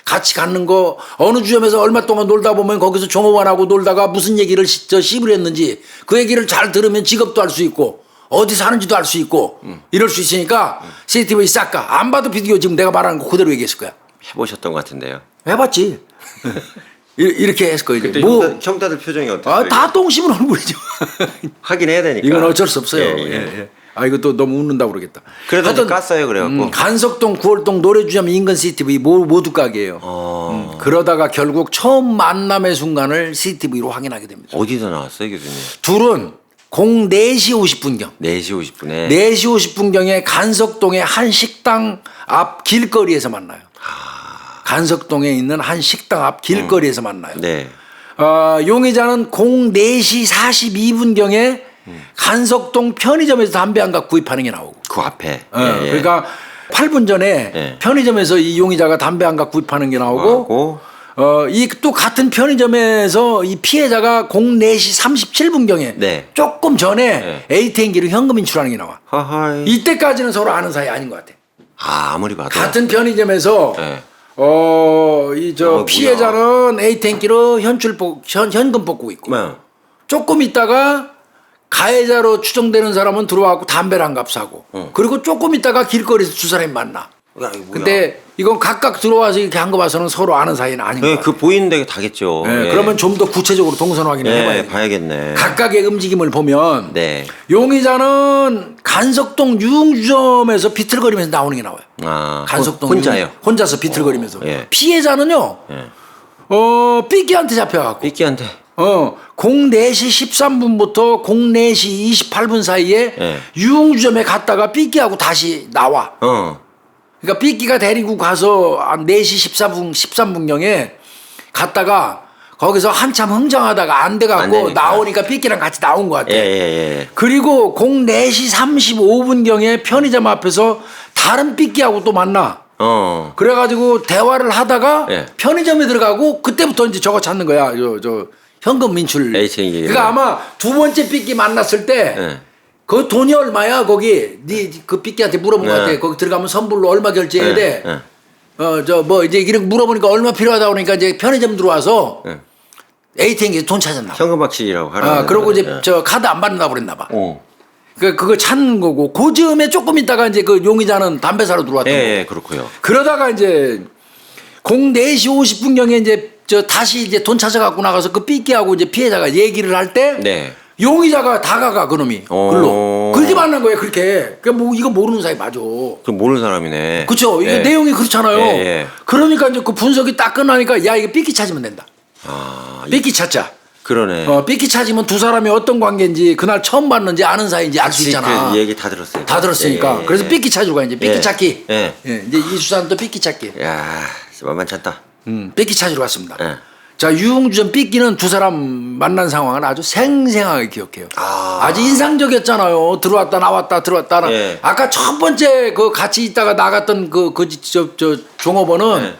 같이 갔는 거, 어느 주점에서 얼마 동안 놀다 보면 거기서 종업원하고 놀다가 무슨 얘기를 씹을 했는지 그 얘기를 잘 들으면 직업도 알 수 있고 어디 사는지도 알 수 있고 이럴 수 있으니까 CCTV 싹 가. 안 봐도 비디오 지금 내가 말하는 거 그대로 얘기했을 거야. 해보셨던 것 같은데요. 해봤지. 이렇게 했을 거예요. 그때 뭐, 형다들 표정이 어땠어요? 다 똥 씹은 얼굴이죠. 하긴 해야 되니까. 이건 어쩔 수 없어요. 예. 예. 이거 또 너무 웃는다고 그러겠다. 그래도 하여튼, 깠어요, 그래갖고. 간석동, 구월동, 노래주점, 인근 CCTV 모두 가게예요. 그러다가 결국 처음 만남의 순간을 CCTV로 확인하게 됩니다. 어디서 나왔어요, 교수님? 둘은 04시 50분경. 4시 50분에. 4시 50분경에 간석동의 한 식당 앞 길거리에서 만나요. 간석동에 있는 한 식당 앞 길거리에서 만나요. 네. 용의자는 04시 42분경에 간석동 편의점에서 담배 한 갑 구입하는 게 나오고. 그 앞에. 그러니까 8분 전에 예. 편의점에서 이 용의자가 담배 한 갑 구입하는 게 나오고 하고. 이 또 같은 편의점에서 이 피해자가 04시 37분경에 네. 조금 전에 ATM기로 현금 인출하는 게 나와. 하하이. 이때까지는 서로 아는 사이 아닌 것 같아. 아무리 봐도. 같은 편의점에서 네. 피해자는 ATM기로 현금 뽑고 있고 네. 조금 있다가 가해자로 추정되는 사람은 들어와갖고 담배를 한 갑 사고 그리고 조금 있다가 길거리에서 두 사람이 만나. 야, 이거 뭐야. 근데 이건 각각 들어와서 이렇게 한 거 봐서는 서로 아는 사이는 아닌 것 네, 같아요. 그 보이는 데가 다겠죠. 네, 그러면 좀 더 구체적으로 동선 확인을 해봐야 네, 돼요. 봐야겠네. 각각의 움직임을 보면 네. 용의자는 간석동 유흥주점에서 비틀거리면서 나오는 게 나와요. 간석동 혼자요. 혼자서 비틀거리면서. 예. 피해자는요. 삐끼한테 잡혀갖고. 삐끼한테. 04시 13분부터 04시 28분 사이에 예. 유흥주점에 갔다가 삐끼하고 다시 나와. 그러니까 삐끼가 데리고 가서 한 4시 13분경에 갔다가 거기서 한참 흥정하다가 안 돼갖고 안 되니까. 나오니까 삐끼랑 같이 나온 것 같아. 예. 그리고 04시 35분경에 편의점 앞에서 다른 삐끼하고 또 만나. 그래가지고 대화를 하다가 예. 편의점에 들어가고 그때부터 이제 저거 찾는 거야. 저 현금 민출. ATM. 그러니까 아마 두 번째 삐끼 만났을 때 예. 그 돈이 얼마야 거기 네 그 삐끼한테 물어본 것 같아. 거기 들어가면 선불로 얼마 결제해야 돼. 이제 이렇게 물어보니까 얼마 필요하다 그러니까 이제 편의점 들어와서 ATM기에 돈 찾았나 봐. 현금 박치라고 하라. 그러고 이제 저 카드 안 받는다 그랬나 봐. 그거 찾는 거고 그 즈음에 조금 있다가 이제 그 용의자는 담배 사러 들어왔던 거고. 예, 그렇고요. 그러다가 이제 04시 50분경에 이제 다시 이제 돈 찾아갖고 나가서 그 삐끼하고 이제 피해자가 얘기를 할 때 네. 용의자가 다가가 그놈이 글로 그렇게 만난 거예요. 그렇게 뭐 이거 모르는 사이 맞아. 그럼 모르는 사람이네. 그렇죠. 이게 예. 내용이 그렇잖아요. 예. 그러니까 이제 그 분석이 딱 끝나니까 야 이거 삐끼 찾으면 된다. 삐끼 찾자. 그러네. 삐끼 찾으면 두 사람이 어떤 관계인지 그날 처음 봤는지 아는 사이인지 알 수 있잖아. 그 얘기 다 들었어요. 다 들었으니까. 예. 그래서 삐끼 찾으러 가 이제 삐끼 찾기. 예. 이제 이 수사는 또 삐끼 찾기. 야, 만만치 않다. 삐끼 찾으러 갔습니다. 예. 자, 유흥주점 삐끼는 두 사람 만난 상황을 아주 생생하게 기억해요. 아주 인상적이었잖아요. 들어왔다 나왔다 들어왔다. 예. 아까 첫 번째 그 같이 있다가 나갔던 저 종업원은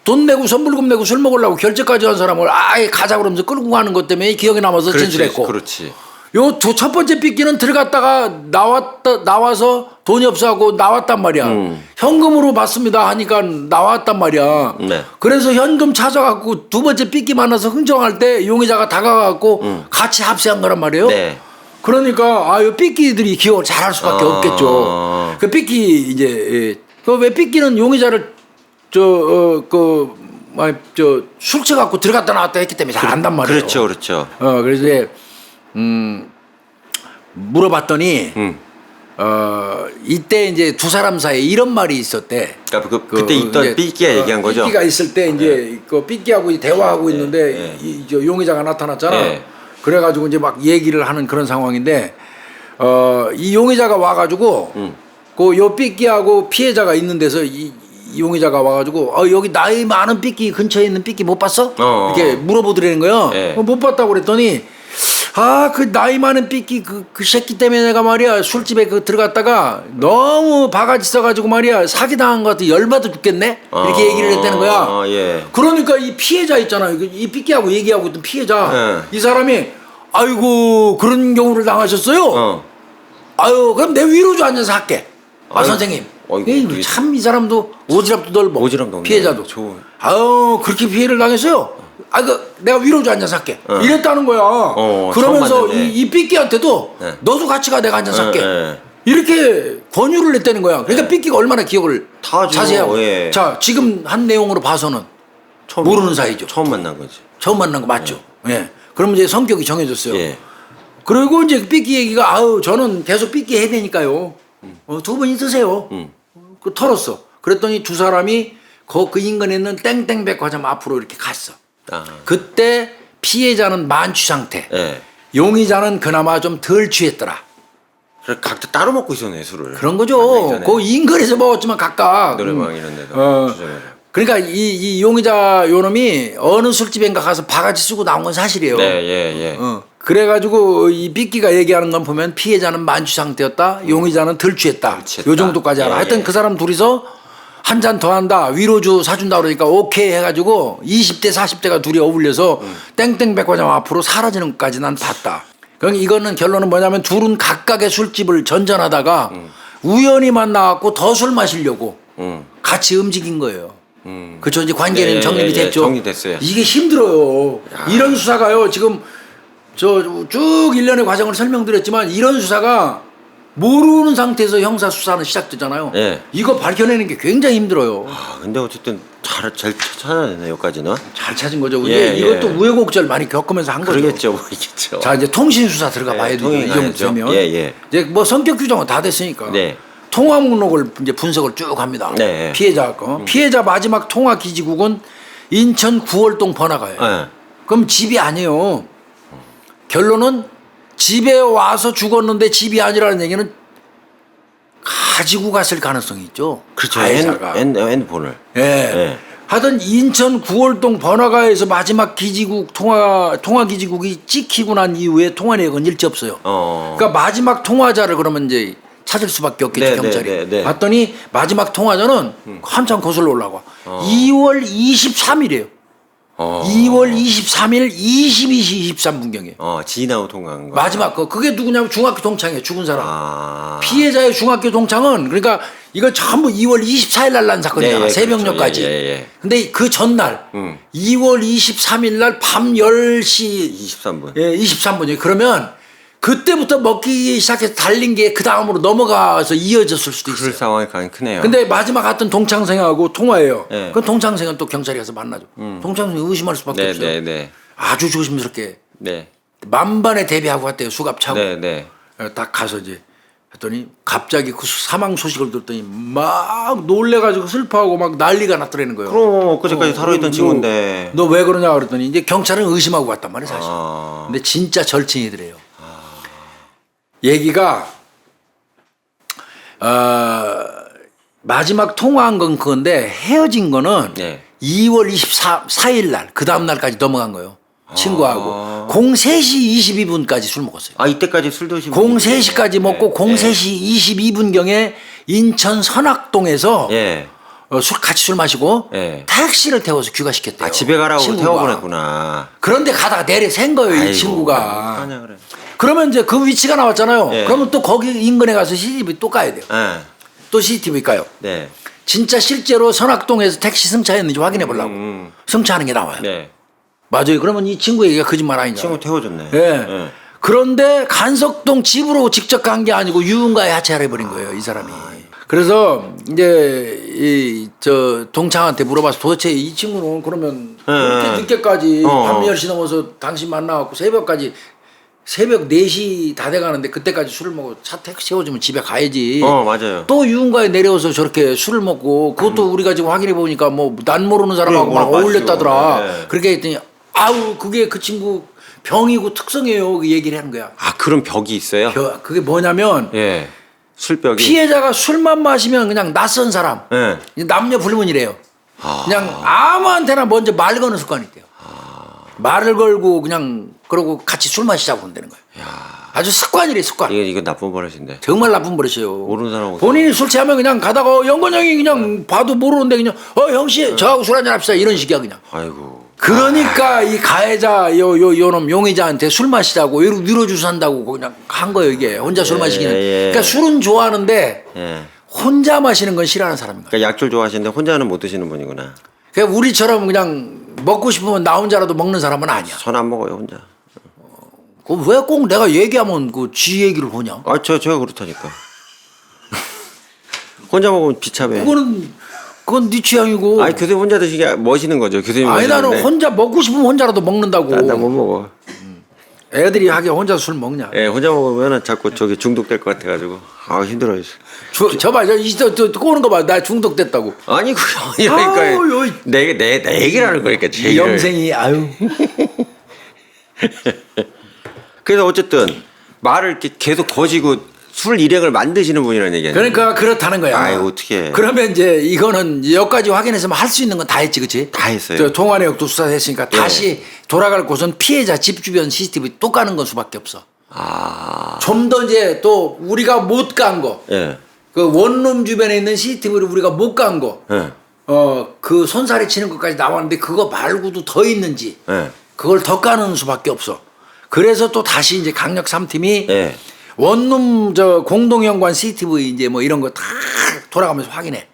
돈 내고 선불금 내고 술 먹으려고 결제까지 한 사람을 아예 가자 그러면서 끌고 가는 것 때문에 기억에 남아서 진술했고. 그렇지. 요 첫 번째 삐끼는 들어갔다가 나와서 돈이 없어하고 나왔단 말이야. 현금으로 받습니다 하니까 나왔단 말이야. 네. 그래서 현금 찾아갖고 두 번째 삐끼 만나서 흥정할 때 용의자가 다가가갖고 같이 합세한 거란 말이에요. 네. 그러니까 이 삐끼들이 기억을 잘할 수밖에 없겠죠. 그 삐끼 이제 왜 삐끼는 용의자를 술 취갖고 들어갔다 나왔다 했기 때문에 잘 안단 말이에요. 그렇죠. 그래서 이제 물어봤더니 이때 이제 두 사람 사이에 이런 말이 있었대. 그러니까 그때 있던 이제, 삐끼가 얘기한 거죠. 삐끼가 있을 때 이제 그 삐끼하고 대화하고 있는데 저 용의자가 나타났잖아. 네. 그래가지고 이제 막 얘기를 하는 그런 상황인데 이 용의자가 와가지고 그 요 삐끼하고 피해자가 있는 데서 이 용의자가 와가지고 여기 나이 많은 삐끼 근처에 있는 삐끼 못 봤어? 이렇게 물어보더라는 거야. 네. 못 봤다고 그랬더니 그 나이 많은 삐끼 그 새끼 때문에 내가 말이야 술집에 들어갔다가 너무 바가지 써가지고 말이야 사기당한 것 같아 열받아 죽겠네 이렇게 얘기를 했다는 거야. 예. 그러니까 이 피해자 있잖아 이 삐끼하고 얘기하고 있던 피해자 예. 이 사람이 아이고 그런 경우를 당하셨어요. 아유 그럼 내 위로주 앉아서 할게. 선생님. 참 이 사람도 오지랖도 넓어. 오지랖 피해자도. 좋은. 아유 그렇게 피해를 당했어요. 내가 위로주 앉아서 할게. 이랬다는 거야. 그러면서 이 삐끼한테도 네. 너도 같이 가 내가 앉아서 할게. 네. 이렇게 권유를 했다는 거야. 그러니까 삐끼가 얼마나 기억을 다 자세하고. 예. 자 지금 한 내용으로 봐서는 모르는 사이죠. 처음 만난 거지. 처음 만난 거 맞죠. 예. 그럼 이제 성격이 정해졌어요. 예. 그리고 이제 삐끼 얘기가 저는 계속 삐끼 해야 되니까요. 두 분 있으세요. 그 털었어. 그랬더니 두 사람이 그 인근에 있는 땡땡 백화점 앞으로 이렇게 갔어. 그때 피해자는 만취 상태. 예. 용의자는 그나마 좀 덜 취했더라. 그래 각자 따로 먹고 있었네 술을. 그런 거죠. 그 인근에서 먹었지만 각각. 노래방 이런 데서. 그러니까 이 용의자 요놈이 어느 술집인가 가서 바가지 쓰고 나온 건 사실이에요. 네, 예. 그래가지고 이 삐끼가 얘기하는 건 보면 피해자는 만취 상태였다, 용의자는 덜 취했다. 요 정도까지 알아. 하여튼 그 사람 둘이서 한 잔 더 한다, 위로주 사준다 그러니까 오케이 해가지고 20대 40대가 둘이 어울려서 땡땡 백화점 앞으로 사라지는 것까지 난 봤다. 그럼 이거는 결론은 뭐냐면 둘은 각각의 술집을 전전하다가 우연히 만나갖고 더 술 마시려고 같이 움직인 거예요. 그쵸 이제 관계는 정립이 됐죠. 정리됐어요. 이게 힘들어요. 이런 수사가요 지금 쭉 일련의 과정을 설명드렸지만 이런 수사가 모르는 상태에서 형사 수사는 시작되잖아요. 예. 이거 밝혀내는 게 굉장히 힘들어요. 근데 어쨌든 잘 찾아내네 여기까지는. 잘 찾은 거죠. 예, 이것도 예. 우여곡절 많이 겪으면서 한 거죠. 그러겠죠, 모르겠죠. 자 이제 통신 수사 들어가 봐야 되죠. 이 정도 되면. 예. 이제 뭐 성격 규정은 다 됐으니까. 네. 통화 목록을 이제 분석을 쭉 합니다. 네. 피해자 거. 피해자 마지막 통화 기지국은 인천 구월동 번화가예요. 네. 그럼 집이 아니에요. 결론은 집에 와서 죽었는데 집이 아니라는 얘기는 가지고 갔을 가능성이 있죠. 그렇죠. 가해자가. 핸드폰을. 예. 네. 하여튼 인천 구월동 번화가에서 마지막 기지국 통화 기지국이 찍히고 난 이후에 통화 내역은 일체 없어요. 그러니까 마지막 통화자를 그러면 이제 찾을 수밖에 없겠죠. 네, 경찰이. 네. 봤더니 마지막 통화자는 한참 거슬러 올라가. 2월 23일이에요. 2월 23일 22시 23분경에. 지인하고 통화한 거. 마지막 그게 누구냐면 중학교 동창이에요. 죽은 사람. 피해자의 중학교 동창은 그러니까 이거 전부 2월 24일 날 난 사건이잖아. 새벽녘까지. 예. 근데 그 전날 2월 23일 날 밤 10시 23분. 예, 23분이에요. 그러면 그때부터 먹기 시작해서 달린 게 그 다음으로 넘어가서 이어졌을 수도 있어요. 그럴 상황이 가장 크네요. 근데 마지막 갔던 동창생하고 통화해요. 네. 그럼 동창생은 또 경찰에 가서 만나죠. 동창생이 의심할 수밖에 없어요. 네. 아주 조심스럽게 네. 만반의 대비하고 갔대요. 수갑 차고. 네. 딱 가서 이제 했더니 갑자기 그 사망 소식을 듣더니 막 놀래가지고 슬퍼하고 막 난리가 났더라는 거예요. 그럼 엊그제까지 살아있던 친구인데. 너 왜 그러냐 그랬더니 이제 경찰은 의심하고 갔단 말이에요 사실. 근데 진짜 절친이더래요. 얘기가 마지막 통화한 건 그건데 헤어진 거는 2월 24일 날 그 다음 날까지 넘어간 거예요. 친구하고 03시 22분까지 술 먹었어요. 이때까지 술 드시고 03시까지 먹고 03시 22분경에 인천 선악동에서 같이 술 마시고 택시를 태워서 귀가시켰대요. 집에 가라고 친구가. 태워보냈구나. 그런데 가다가 내려 샌 거예요. 이 아이고, 친구가. 하냐 그래. 그러면 이제 그 위치가 나왔잖아요. 예. 그러면 또 거기 인근에 가서 CCTV 또 까야 돼요. 예. 또 CCTV 까요. 네. 진짜 실제로 선악동에서 택시 승차했는지 확인해 보려고. 승차하는 게 나와요. 네. 맞아요. 그러면 이 친구 얘기가 거짓말 아니냐. 친구 태워줬네. 예. 예. 그런데 간석동 집으로 직접 간 게 아니고 유흥가에 하차를 해버린 거예요, 이 사람이. 그래서 이제 이 저 동창한테 물어봐서 도대체 이 친구는 그러면 그렇게 늦게까지 밤 10시 넘어서 당신 만나갖고 새벽 4시 다 돼가는데 그때까지 술을 먹고 차 택시 세워주면 집에 가야지. 맞아요. 또 유흥가에 내려와서 저렇게 술을 먹고 그것도 우리가 지금 확인해 보니까 뭐 난 모르는 사람하고 막 어울렸다더라. 네. 그렇게 했더니 아우 그게 그 친구 병이고 특성이에요. 그 얘기를 하는 거야. 아, 그런 벽이 있어요? 그게 뭐냐면 예. 술벽이. 피해자가 술만 마시면 그냥 낯선 사람 예. 남녀 불문이래요. 그냥 아무한테나 먼저 말 거는 습관이 있대요. 말을 걸고 그냥 그러고 같이 술 마시자고 한다는 거예요. 아주 습관이래 습관. 이거 나쁜 버릇인데. 정말 나쁜 버릇이에요. 모르는 사람하고. 본인이 술 취하면 그냥 가다가 영건 형이 그냥 봐도 모르는데 그냥 형씨 저하고 술 한잔 합시다 이런 식이야 그냥. 아이고. 그러니까 이 가해자 요놈 용의자한테 술 마시자고 위로주서 한다고 그냥 한 거예요 이게. 혼자 술 마시기는. 그러니까 술은 좋아하는데 예. 혼자 마시는 건 싫어하는 사람인 거야. 그러니까 약줄 좋아하시는데 혼자는 못 드시는 분이구나. 그러니까 우리처럼 그냥 먹고 싶으면 나 혼자라도 먹는 사람은 아니야. 전 안 먹어요, 혼자. 그 왜 꼭 내가 얘기하면 그 지 얘기를 보냐? 아, 제가 그렇다니까. 혼자 먹으면 비참해. 그건 네 취향이고. 아니, 교수님 혼자 드시기 멋있는 거죠. 교수님. 아니 나는 혼자 먹고 싶으면 혼자라도 먹는다고. 나못 먹어. 애들이 하기에 혼자 술 먹냐? 예, 혼자 먹으면 자꾸 저기 중독될 것 같아가지고. 힘들어요. 저 꼬는 거 봐. 나 중독됐다고. 아니, 그게 아니라니까. 아우, 내 얘기를 하는 거니까, 제 이 얘기를. 영생이 아유. 그래서 어쨌든 말을 이렇게 계속 거시고 술 일행을 만드시는 분이라는 얘기야. 그러니까 그렇다는 거야. 아이, 어떡해. 그러면 이제 이거는 여기까지 확인했으면 할 수 있는 건 다 했지, 그치? 다 했어요. 저 동안의역도 수사했으니까 다시 돌아갈 곳은 피해자 집 주변 CCTV 또 까는 건 수밖에 없어. 좀 더 이제 또 우리가 못 간 거. 예. 그 원룸 주변에 있는 CCTV를 우리가 못 간 거. 예. 그 손살이 치는 것까지 나왔는데 그거 말고도 더 있는지. 예. 그걸 더 까는 수밖에 없어. 그래서 또 다시 이제 강력 3팀이 예. 원룸 저 공동연관 CCTV 이제 뭐 이런 거 다 돌아가면서 확인해.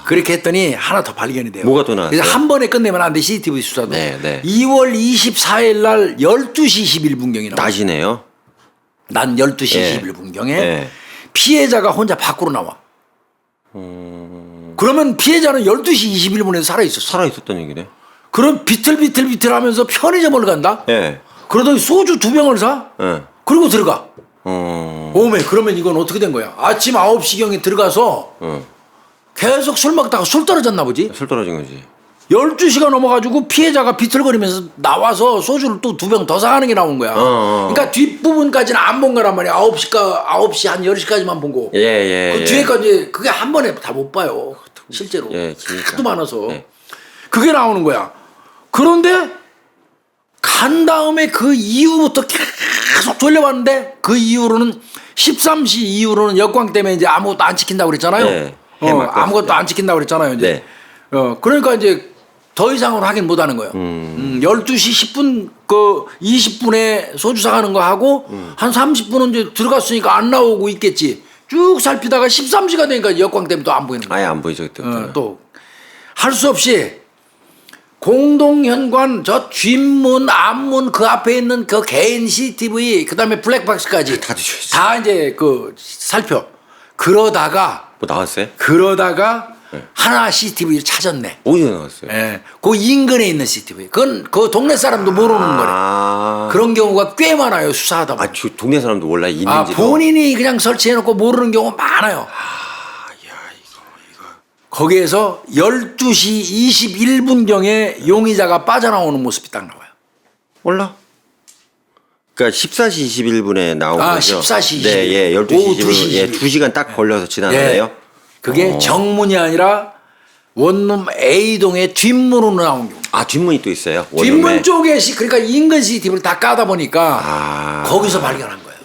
그렇게 했더니 하나 더 발견이 돼요. 뭐가 또 나왔어요? 그래서 한 번에 끝내면 안 돼, CCTV 수사도. 네. 2월 24일 날 12시 11분경이 나와. 낮이네요. 난 12시 예. 11분경에 예. 피해자가 혼자 밖으로 나와. 그러면 피해자는 12시 21분에 살아있었어. 살아있었던 얘기네. 그럼 비틀비틀 하면서 편의점을 간다? 예. 그러더니 소주 2병을 사? 예. 그리고 들어가. 어. 오메, 그러면 이건 어떻게 된 거야? 아침 9시경에 들어가서 계속 술 먹다가 술 떨어졌나 보지? 술 떨어진 거지. 12시가 넘어가지고 피해자가 비틀거리면서 나와서 소주를 또 2병 더 사가는 게 나온 거야. 그러니까 뒷부분까지는 안 본 거란 말이야. 9시 한 10시까지만 본 거. 예. 그 뒤에까지 그게 한 번에 다 못 봐요. 실제로. 예, 기니까. 하도 많아서. 예. 그게 나오는 거야. 그런데 간 다음에 그 이후부터 계속 돌려봤는데 그 이후로는 13시 이후로는 역광 때문에 이제 아무것도 안 지킨다고 그랬잖아요. 네. 해맑고 아무것도 안 지킨다고 그랬잖아요. 이제. 네. 그러니까 이제 더 이상은 확인 못 하는 거예요. 12시 10분 그 20분에 소주 사가는 거 하고 한 30분은 이제 들어갔으니까 안 나오고 있겠지. 쭉 살피다가 13시가 되니까 역광 때문에 또 안 보이는 거예요. 아예 안 보이죠 그때부터. 또 할 수 없이 공동현관 저 뒷문 앞문 그 앞에 있는 그 개인 CCTV 그다음에 블랙박스까지 다 뒤져야지. 다 이제 그 살펴. 그러다가 뭐 나왔어요? 하나 CCTV를 찾았네. 어디서 나왔어요? 예. 그 인근에 있는 CCTV. 그건 그 동네 사람도 모르는 거래. 그런 경우가 꽤 많아요. 수사하다 보면. 저 동네 사람도 몰라 있는지. 본인이 그냥 설치해놓고 모르는 경우 많아요. 거기에서 12시 21분경에 용의자가 빠져나오는 모습이 딱 나와요. 몰라. 그러니까 14시 21분에 나온 거죠. 14시 21분. 네, 예, 12시 오후 21분. 2시 예, 2시간 딱 걸려서 지났는데요. 그게 정문이 아니라 원룸 A동의 뒷문으로 나온 경우. 뒷문이 또 있어요. 뒷문 원룸에. 쪽에 그러니까 인근 CCTV를 다 까다 보니까 거기서 발견한 거예요.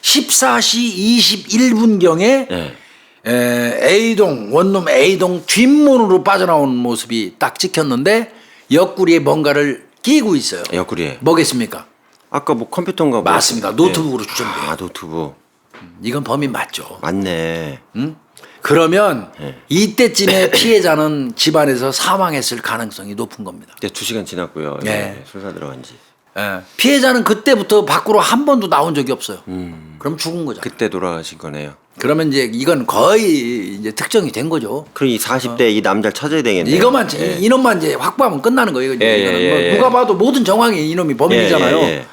14시 21분경에 A동 원룸 A동 뒷문으로 빠져나오는 모습이 딱 찍혔는데 옆구리에 뭔가를 끼고 있어요. 옆구리에. 뭐겠습니까? 아까 뭐 컴퓨터인가 맞습니다. 노트북으로 추정돼요. 아 노트북. 이건 범인 맞죠. 맞네. 응? 그러면 네. 이때쯤에 피해자는 집안에서 사망했을 가능성이 높은 겁니다. 이제 2시간 지났고요. 네. 예, 수사 들어간 지. 예. 피해자는 그때부터 밖으로 한 번도 나온 적이 없어요. 그럼 죽은 거죠. 그때 돌아가신 거네요. 그러면 이제 이건 거의 이제 특정이 된 거죠. 그럼 이 40대 이 남자를 찾아야 되겠네요. 이것만 예. 인원만 이제 확보하면 끝나는 거예요. 이거는. 예, 예, 뭐 예, 누가 봐도 모든 정황이 이놈이 범인이잖아요. 예, 예, 예.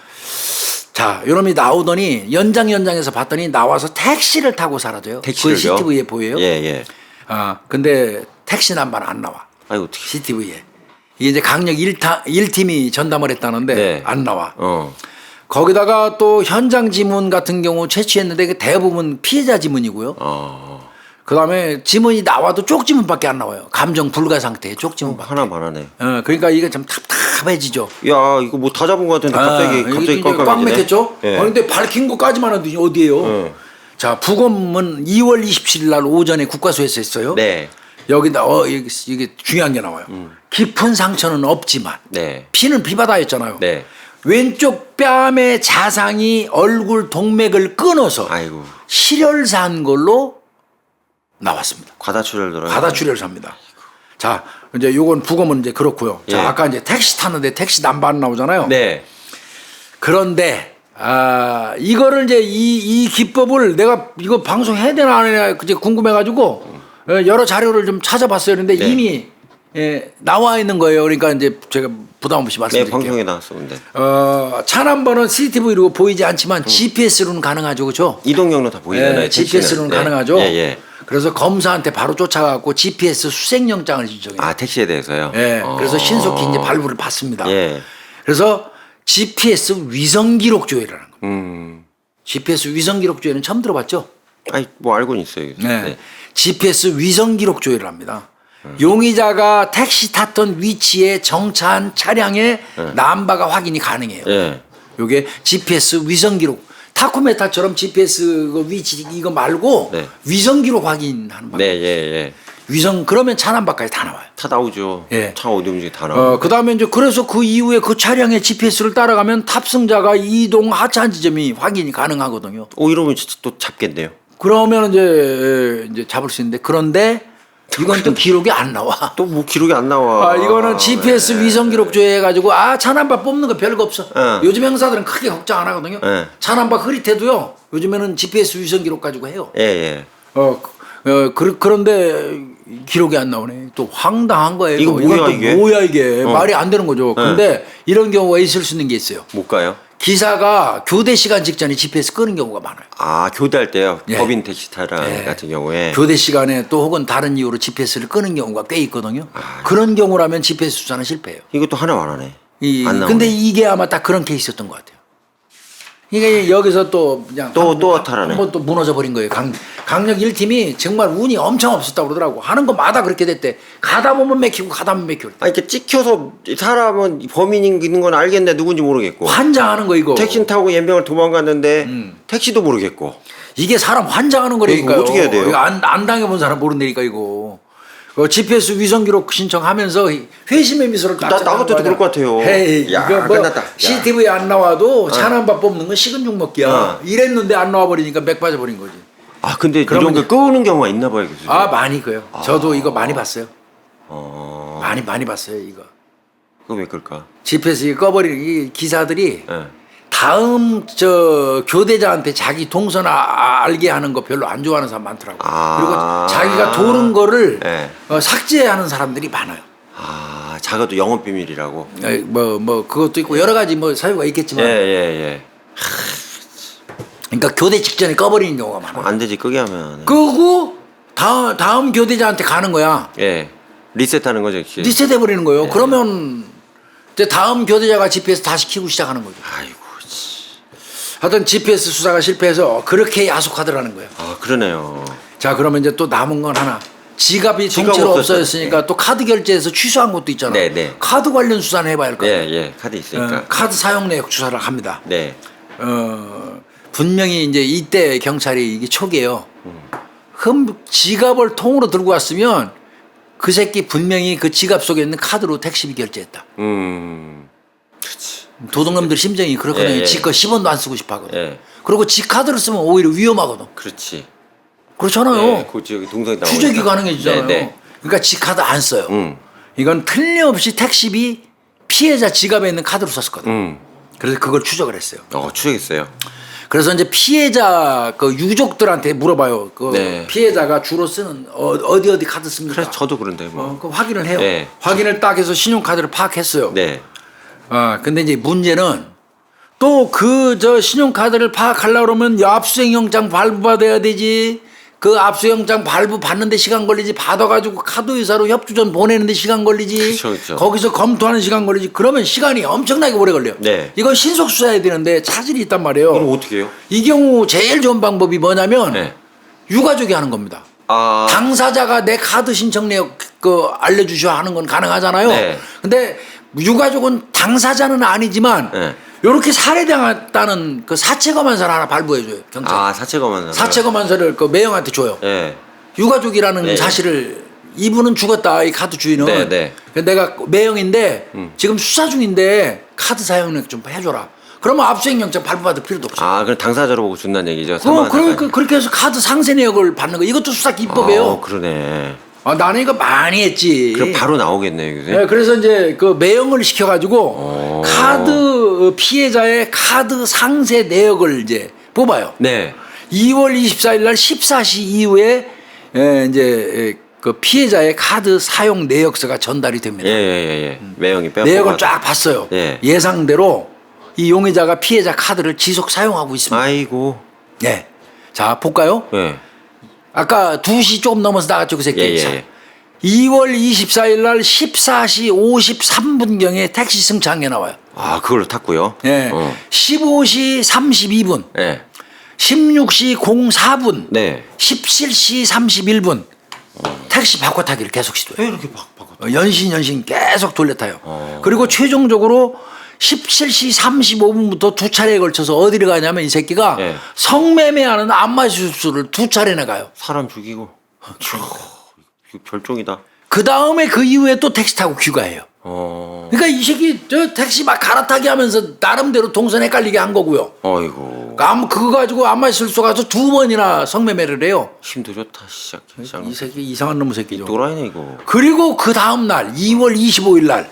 자, 이놈이 나오더니 연장에서 봤더니 나와서 택시를 타고 사라져요. 택시를요? 그 CCTV에 보여요. 예, 예. 아, 근데 택시 남바는 안 나와. 아이고 어떻게? CCTV에. 이게 이제 강력 1팀이 전담을 했다는데 네. 안 나와. 어. 거기다가 또 현장 지문 같은 경우 채취했는데 그 대부분 피해자 지문이고요. 어. 그다음에 지문이 나와도 쪽지문밖에 안 나와요. 감정 불가 상태의 쪽지문밖에. 하나 반하네. 그러니까 이게 좀 답답해지죠. 야 이거 뭐 다 잡은 것 같은데 갑자기 꽉 깜깜해지네. 막혔죠. 예. 근데 밝힌 것까지만 하는데 어디예요? 자, 부검은 2월 27일 날 오전에 국과수에서 했어요. 네. 여기다 이게 중요한 게 나와요. 깊은 상처는 없지만 네. 피는 피바다였잖아요. 네. 왼쪽 뺨의 자상이 얼굴 동맥을 끊어서 아이고. 실혈사한 걸로 나왔습니다. 과다출혈 들어. 과다출혈사입니다. 자, 이제 요건 부검은 이제 그렇고요. 자, 예. 아까 이제 택시 탔는데 택시 남바 안 나오잖아요. 네. 그런데 이거를 이제 이 기법을 내가 이거 방송해야 되나 안 해야 그제 궁금해가지고 여러 자료를 좀 찾아봤어요. 그런데 네. 이미 나와 있는 거예요. 그러니까 이제 제가 부담 없이 네 말씀드릴게요. 방송에 나왔어 근데. 차 넘버는 CCTV로 보이지 않지만 GPS로는 가능하죠, 그렇죠? 이동 경로 다 보이잖아요. GPS로는 택시는. 가능하죠. 예, 예. 그래서 검사한테 바로 쫓아가고 GPS 수색영장을 신청해요. 아 택시에 대해서요. 예, 그래서 신속히 이제 발부를 받습니다. 예. 그래서 GPS 위성 기록 조회라는 거. 음. GPS 위성 기록 조회는 처음 들어봤죠? 아이 뭐 알고는 있어요. 네. GPS 위성 기록 조회를 합니다. 용의자가 택시 탔던 위치에 정차한 차량의 남바가 확인이 가능해요. 예. 요게 GPS 위성 기록. 타코메타처럼 GPS 그 위치 이거 말고 네. 위성 기록 확인하는 방법. 네, 예, 예. 위성 그러면 차 남바까지 다 나와요. 다 나오죠. 예. 차 어디 움직이 다 나오고. 그다음에 이제 그래서 그 이후에 그 차량의 GPS를 따라가면 탑승자가 이동 하차한 지점이 확인이 가능하거든요. 이러면 진짜 또 잡겠네요. 그러면 이제 잡을 수 있는데 그런데 이건 또 기록이 안 나와. 또 뭐 기록이 안 나와. 이거는 GPS 위성 기록 조회해가지고 차 남바 뽑는 거 별거 없어. 요즘 행사들은 크게 걱정 안 하거든요. 차 남바 흐릿해도요. 요즘에는 GPS 위성 기록 가지고 해요. 예, 예. 그런데 기록이 안 나오네. 또 황당한 거예요. 이거 이건 뭐야, 또 이게? 뭐야 이게 말이 안 되는 거죠. 근데 이런 경우가 있을 수 있는 게 있어요. 못 가요? 기사가 교대 시간 직전에 GPS 끄는 경우가 많아요. 아 교대할 때요. 예. 법인 택시 타라 예. 같은 경우에. 교대 시간에 또 혹은 다른 이유로 GPS를 끄는 경우가 꽤 있거든요. 그런 경우라면 GPS 수사는 실패해요. 이것도 하나 말하네. 안 나오네. 근데 이게 아마 딱 그런 케이스였던 것 같아요. 이게 여기서 또 그냥 또 타라네. 한번 또 무너져 버린 거예요. 강력 1팀이 정말 운이 엄청 없었다고 그러더라고. 하는 것마다 그렇게 됐대. 가다 보면 맥히고 가다 보면 맥히고. 아니 이렇게 찍혀서 사람은 범인인 있는 건 알겠는데 누군지 모르겠고. 환장하는 거 이거. 택시 타고 연병을 도망갔는데 택시도 모르겠고. 이게 사람 환장하는 거라니까요. 이거 어떻게 해야 돼요? 이거 안 당해본 사람 모른다니까 이거. GPS 위성 기록 신청하면서 회심의 미소를 딱 나 같아도 그럴 것 같아요. 헤이, 야, 이거 뭐 끝났다. 야. CCTV에 안 나와도 차 남바 뽑는 건 식은 죽 먹기야. 이랬는데 안 나와 버리니까 맥 빠져 버린 거지. 아 근데 그러면 이런 거 끄는 경우가 있나 봐요. 교수님. 많이 그요. 저도 이거 많이 봤어요. 어. 많이 봤어요 이거. 그거 왜 끌까? GPS 꺼버리는 이 기사들이 예. 다음 교대자한테 자기 동선 알게 하는 거 별로 안 좋아하는 사람 많더라고. 그리고 자기가 도는 거를 예. 삭제하는 사람들이 많아요. 아 작아도 영업 비밀이라고. 뭐 그것도 있고 여러 가지 뭐 사유가 있겠지만. 예. 그러니까 교대 직전에 꺼버리는 경우가 많아요. 안 되지 끄게 하면. 끄고 다음 교대자한테 가는 거야. 예. 리셋하는 거죠. 혹시? 리셋해 버리는 거예요. 그러면 이제 다음 교대자가 GPS 다시 키고 시작하는 거죠. 아이고. 하여튼 GPS 수사가 실패해서 그렇게 야속하더라는 거예요. 아 그러네요. 자, 그러면 이제 또 남은 건 하나. 지갑이 지갑 통째로 없었어요. 없어졌으니까 또 카드 결제해서 취소한 것도 있잖아요. 네. 카드 관련 수사는 해봐야 할 거예요. 예. 카드 있으니까. 카드 사용 내역 조사를 합니다. 네. 분명히 이제 이때 경찰이 이게 촉이에요. 지갑을 통으로 들고 왔으면 그 새끼 분명히 그 지갑 속에 있는 카드로 택시비 결제했다. 그렇지. 도둑놈들 심정이 그렇거든요. 예, 예. 지 거 10원도 안 쓰고 싶어 하거든. 예. 그리고 지 카드를 쓰면 오히려 위험하거든. 그렇지. 그렇잖아요. 예. 그 저기 동성이 나오니까. 추적이 가능해지잖아요. 네, 네. 그러니까 지 카드 안 써요. 이건 틀림없이 택시비 피해자 지갑에 있는 카드로 썼거든. 그래서 그걸 추적을 했어요. 추적했어요. 그래서 이제 피해자 그 유족들한테 물어봐요. 그 네. 피해자가 주로 쓰는 어디 카드 씁니까? 그래서 저도 그런데 뭐. 그 확인을 해요. 네. 확인을 딱 해서 신용카드를 파악했어요. 네. 근데 이제 문제는 또 그 저 신용카드를 파악하려고 그러면 압수수색 영장 발부받아야 되지. 그 압수영장 발부 받는데 시간 걸리지. 받아가지고 카드회사로 협조전 보내는데 시간 걸리지. 그렇죠. 거기서 검토하는 시간 걸리지. 그러면 시간이 엄청나게 오래 걸려요. 네. 이건 신속 수사해야 되는데 차질이 있단 말이에요. 그럼 어떻게 해요? 이 경우 제일 좋은 방법이 뭐냐면 네. 유가족이 하는 겁니다. 당사자가 내 카드 신청 내역 그 알려주셔 하는 건 가능하잖아요. 네. 근데 유가족은 당사자는 아니지만 네. 이렇게 살해당했다는 그 사체검안서를 하나 발부해줘요. 경찰. 사체검안서. 사체검안서를 그 매형한테 줘요. 네. 유가족이라는 네. 사실을 이분은 죽었다 이 카드 주인은. 네, 네. 내가 매형인데 지금 수사 중인데 카드 사용력 좀 해줘라. 그러면 압수수색 영장 발부받을 필요도 없죠. 그럼 당사자로 보고 준다는 얘기죠. 그렇게 해서 카드 상세 내역을 받는 거 이것도 수사 기법이에요. 그러네. 나는 이거 많이 했지. 그럼 바로 나오겠네요, 교수님. 네, 그래서 이제 그 매형을 시켜가지고 카드 피해자의 카드 상세 내역을 이제 뽑아요. 네. 2월 24일 날 14시 이후에 이제 그 피해자의 카드 사용 내역서가 전달이 됩니다. 예. 매형이 빼. 내역을 쫙 봤어요. 예. 예상대로 이 용의자가 피해자 카드를 지속 사용하고 있습니다. 아이고. 네. 자, 볼까요? 예. 아까 2시 조금 넘어서 나갔죠, 그 새끼. 예. 2월 24일 날 14시 53분경에 택시 승차한 나와요. 그걸로 탔고요. 예. 15시 32분. 예. 16시 04분. 네. 17시 31분. 택시 바꿔 타기를 계속 시도해요. 왜 이렇게 바꿔? 연신 계속 돌려타요. 그리고 최종적으로 17시 35분부터 두 차례에 걸쳐서 어디를 가냐면 이 새끼가 예. 성매매하는 안마술수를 두 차례나 가요. 사람 죽이고. 이거 별종이다. 그 다음에 그 이후에 또 택시 타고 귀가해요. 그러니까 이 새끼 저 택시 막 갈아타게 하면서 나름대로 동선 헷갈리게 한 거고요. 어이고. 그거 가지고 안마술수 가서 두 번이나 성매매를 해요. 힘도 좋다. 시작. 이 새끼 이상한 놈의 새끼죠. 또라이네 이거. 그리고 그 다음 날 2월 25일 날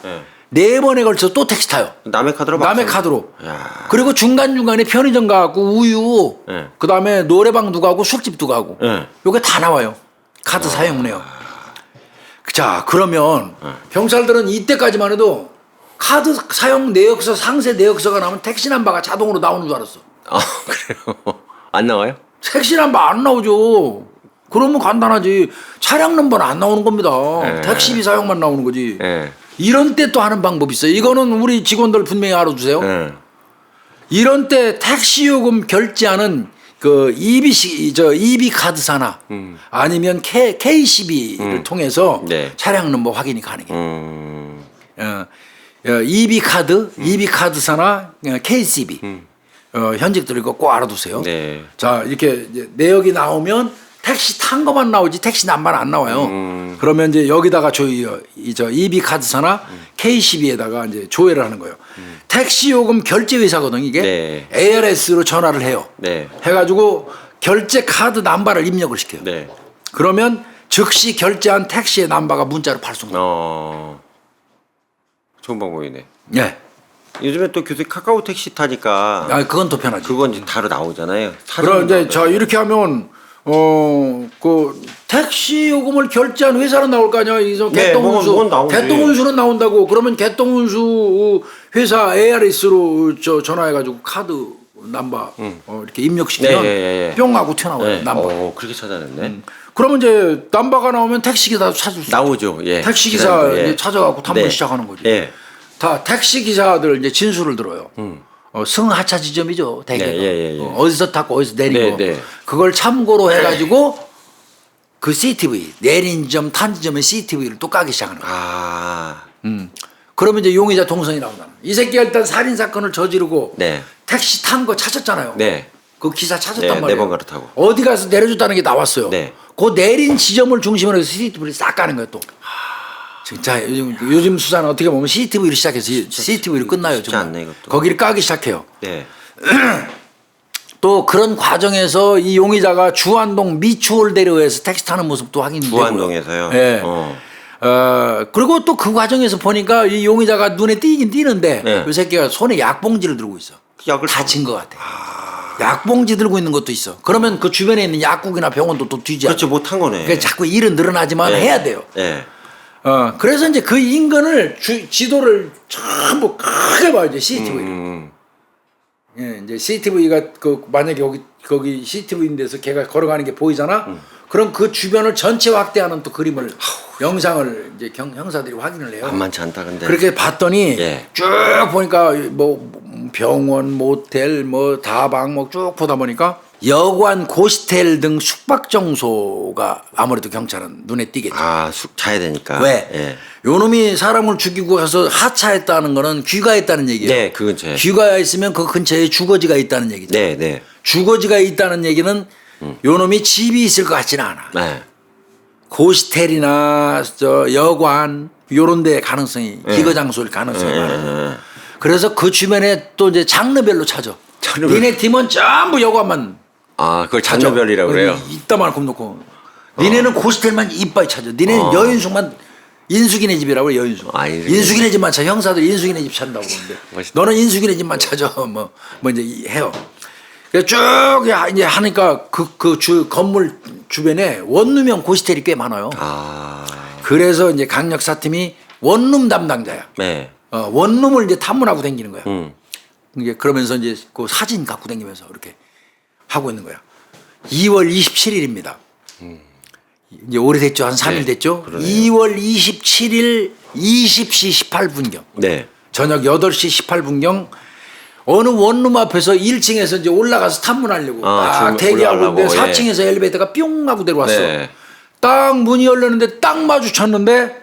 네 번에 걸쳐 또 택시 타요. 남의 카드로. 남의 카드로. 야. 그리고 중간중간에 편의점 가고 우유, 예. 그 다음에 노래방도 가고 술집도 가고. 예. 요게 다 나와요. 카드 사용 내역. 자, 그러면 경찰들은 이때까지만 해도 카드 사용 내역서, 상세 내역서가 나오면 택시 넘버가 자동으로 나오는 줄 알았어. 그래요? 안 나와요? 택시 넘버 안 나오죠. 그러면 간단하지. 차량 넘버는 안 나오는 겁니다. 네. 택시비 사용만 나오는 거지. 예. 이런 때 또 하는 방법이 있어요. 이거는 우리 직원들 분명히 알아주세요. 예. 이런 때 택시 요금 결제하는 그 EB 카드사나 아니면 KCB를 통해서 네. 차량 넘버 확인이 가능해요. EB 카드사나 KCB 현직들 이거 꼭 알아두세요. 네. 자, 이렇게 이제 내역이 나오면 택시 탄 것만 나오지 택시 남바는 안 나와요. 그러면 이제 여기다가 EB 카드사나 KCB에다가 이제 조회를 하는 거예요. 택시 요금 결제 회사거든 이게. 네. ARS로 전화를 해요. 네. 해가지고 결제 카드 남바를 입력을 시켜요. 네. 그러면 즉시 결제한 택시의 남바가 문자로 발송. 좋은 방법이네. 예. 요즘에 또 교수 카카오 택시 타니까 그건 더 편하지. 그건 이제 바로 나오잖아요. 그럼 이제 자 이렇게 하면 그 택시 요금을 결제한 회사는 나올 거 아니야. 이저 네, 개똥운수, 뭔 나오지. 개똥운수는 나온다고. 그러면 개똥운수 회사 ARS로 전화해가지고 카드 남바 이렇게 입력시키면 네. 뿅 하고 튀어나와요. 네. 남바. 그렇게 찾아냈네. 그러면 이제 남바가 나오면 택시기사 찾을 수 나오죠. 예. 택시기사 예. 이제 찾아가고 탐문 네. 시작하는 거지. 예. 다 택시기사들 이제 진술을 들어요. 승하차 지점이죠. 대개가. 예. 어디서 탔고 어디서 내리고. 네. 그걸 참고로 해가지고 그 CCTV 내린 지점 탄 지점의 CCTV를 또 까기 시작하는 거예요. 그러면 이제 용의자 동선이 나오잖아. 이 새끼가 일단 살인 사건을 저지르고 네. 택시 탄 거 찾았잖아요. 네. 그 기사 찾았단 네, 말이에요. 4번 갈아타고. 어디 가서 내려줬다는 게 나왔어요. 네. 그 내린 지점을 중심으로 해서 CCTV를 싹 까는 거예요 또. 진짜 요즘 수사는 어떻게 보면 CCTV로 시작해서 CCTV로 끝나요. 쉽지 정말. 않네, 이것도. 거기를 까기 시작해요. 네. 또 그런 과정에서 이 용의자가 주안동 미추홀대로에서 택시 타는 모습도 확인되고요. 주안동에서요? 예. 그리고 또 그 과정에서 보니까 이 용의자가 눈에 띄긴 띄는데 네. 이 새끼가 손에 약봉지를 들고 있어. 약을 다친 것 같아. 약봉지 들고 있는 것도 있어. 그러면 그 주변에 있는 약국이나 병원도 또 뒤지. 그렇죠, 못한 거네. 그러니까 자꾸 일은 늘어나지만 네. 해야 돼요. 네. 그래서 이제 그 인근을 지도를 전부 크게 봐야죠. CCTV. 예, 이제 CCTV가 그 만약에 거기 CCTV인 데서 걔가 걸어가는 게 보이잖아. 그럼 그 주변을 전체 확대하는 또 그림을 영상을 이제 형사들이 확인을 해요. 만만치 않다 근데. 그렇게 봤더니 예. 쭉 보니까 뭐 병원, 모텔, 뭐 다방 뭐 쭉 보다 보니까 여관, 고시텔 등 숙박 장소가 아무래도 경찰은 눈에 띄겠죠. 숙 자야 되니까. 왜? 예. 요놈이 사람을 죽이고 가서 하차했다는 거는 귀가했다는 얘기예요. 네, 그 근처에. 귀가에 있으면 그 근처에 주거지가 있다는 얘기죠. 네, 네. 주거지가 있다는 얘기는 요놈이 집이 있을 것 같지는 않아. 네. 고시텔이나 저 여관 요런 데 가능성이 기거 장소일 가능성이 많아요. 그래서 그 주변에 또 이제 장르별로 찾아. 장르별. 니네 팀은 전부 여관만 그걸 장르별이라고 그래요. 이따만큼 놓고. 니네는 고시텔만 이빠이 찾아. 니네는 여인숙만 인숙이네 집이라고 그래. 여인숙. 인숙이네 집만 찾아. 형사들 인숙이네 집 찾는다고 그러는데 멋있다. 너는 인숙이네 집만 찾아. 뭐 이제 해요. 그래서 쭉 이제 하니까 그 건물 주변에 원룸형 고시텔이 꽤 많아요. 그래서 이제 강력사팀이 원룸 담당자야. 네. 원룸을 이제 탐문하고 다니는 거야. 음. 그러면서 이제 그 사진 갖고 다니면서 이렇게 하고 있는 거야. 2월 27일입니다. 이제 오래됐죠. 한 3일 네, 됐죠. 그러네요. 2월 27일 20시 18분경. 네. 저녁 8시 18분경 어느 원룸 앞에서 1층에서 이제 올라가서 탐문하려고 딱 대기하고 있는데 올라가려고, 4층에서 엘리베이터가 뿅 하고 내려왔어. 네. 딱 문이 열렸는데 딱 마주쳤는데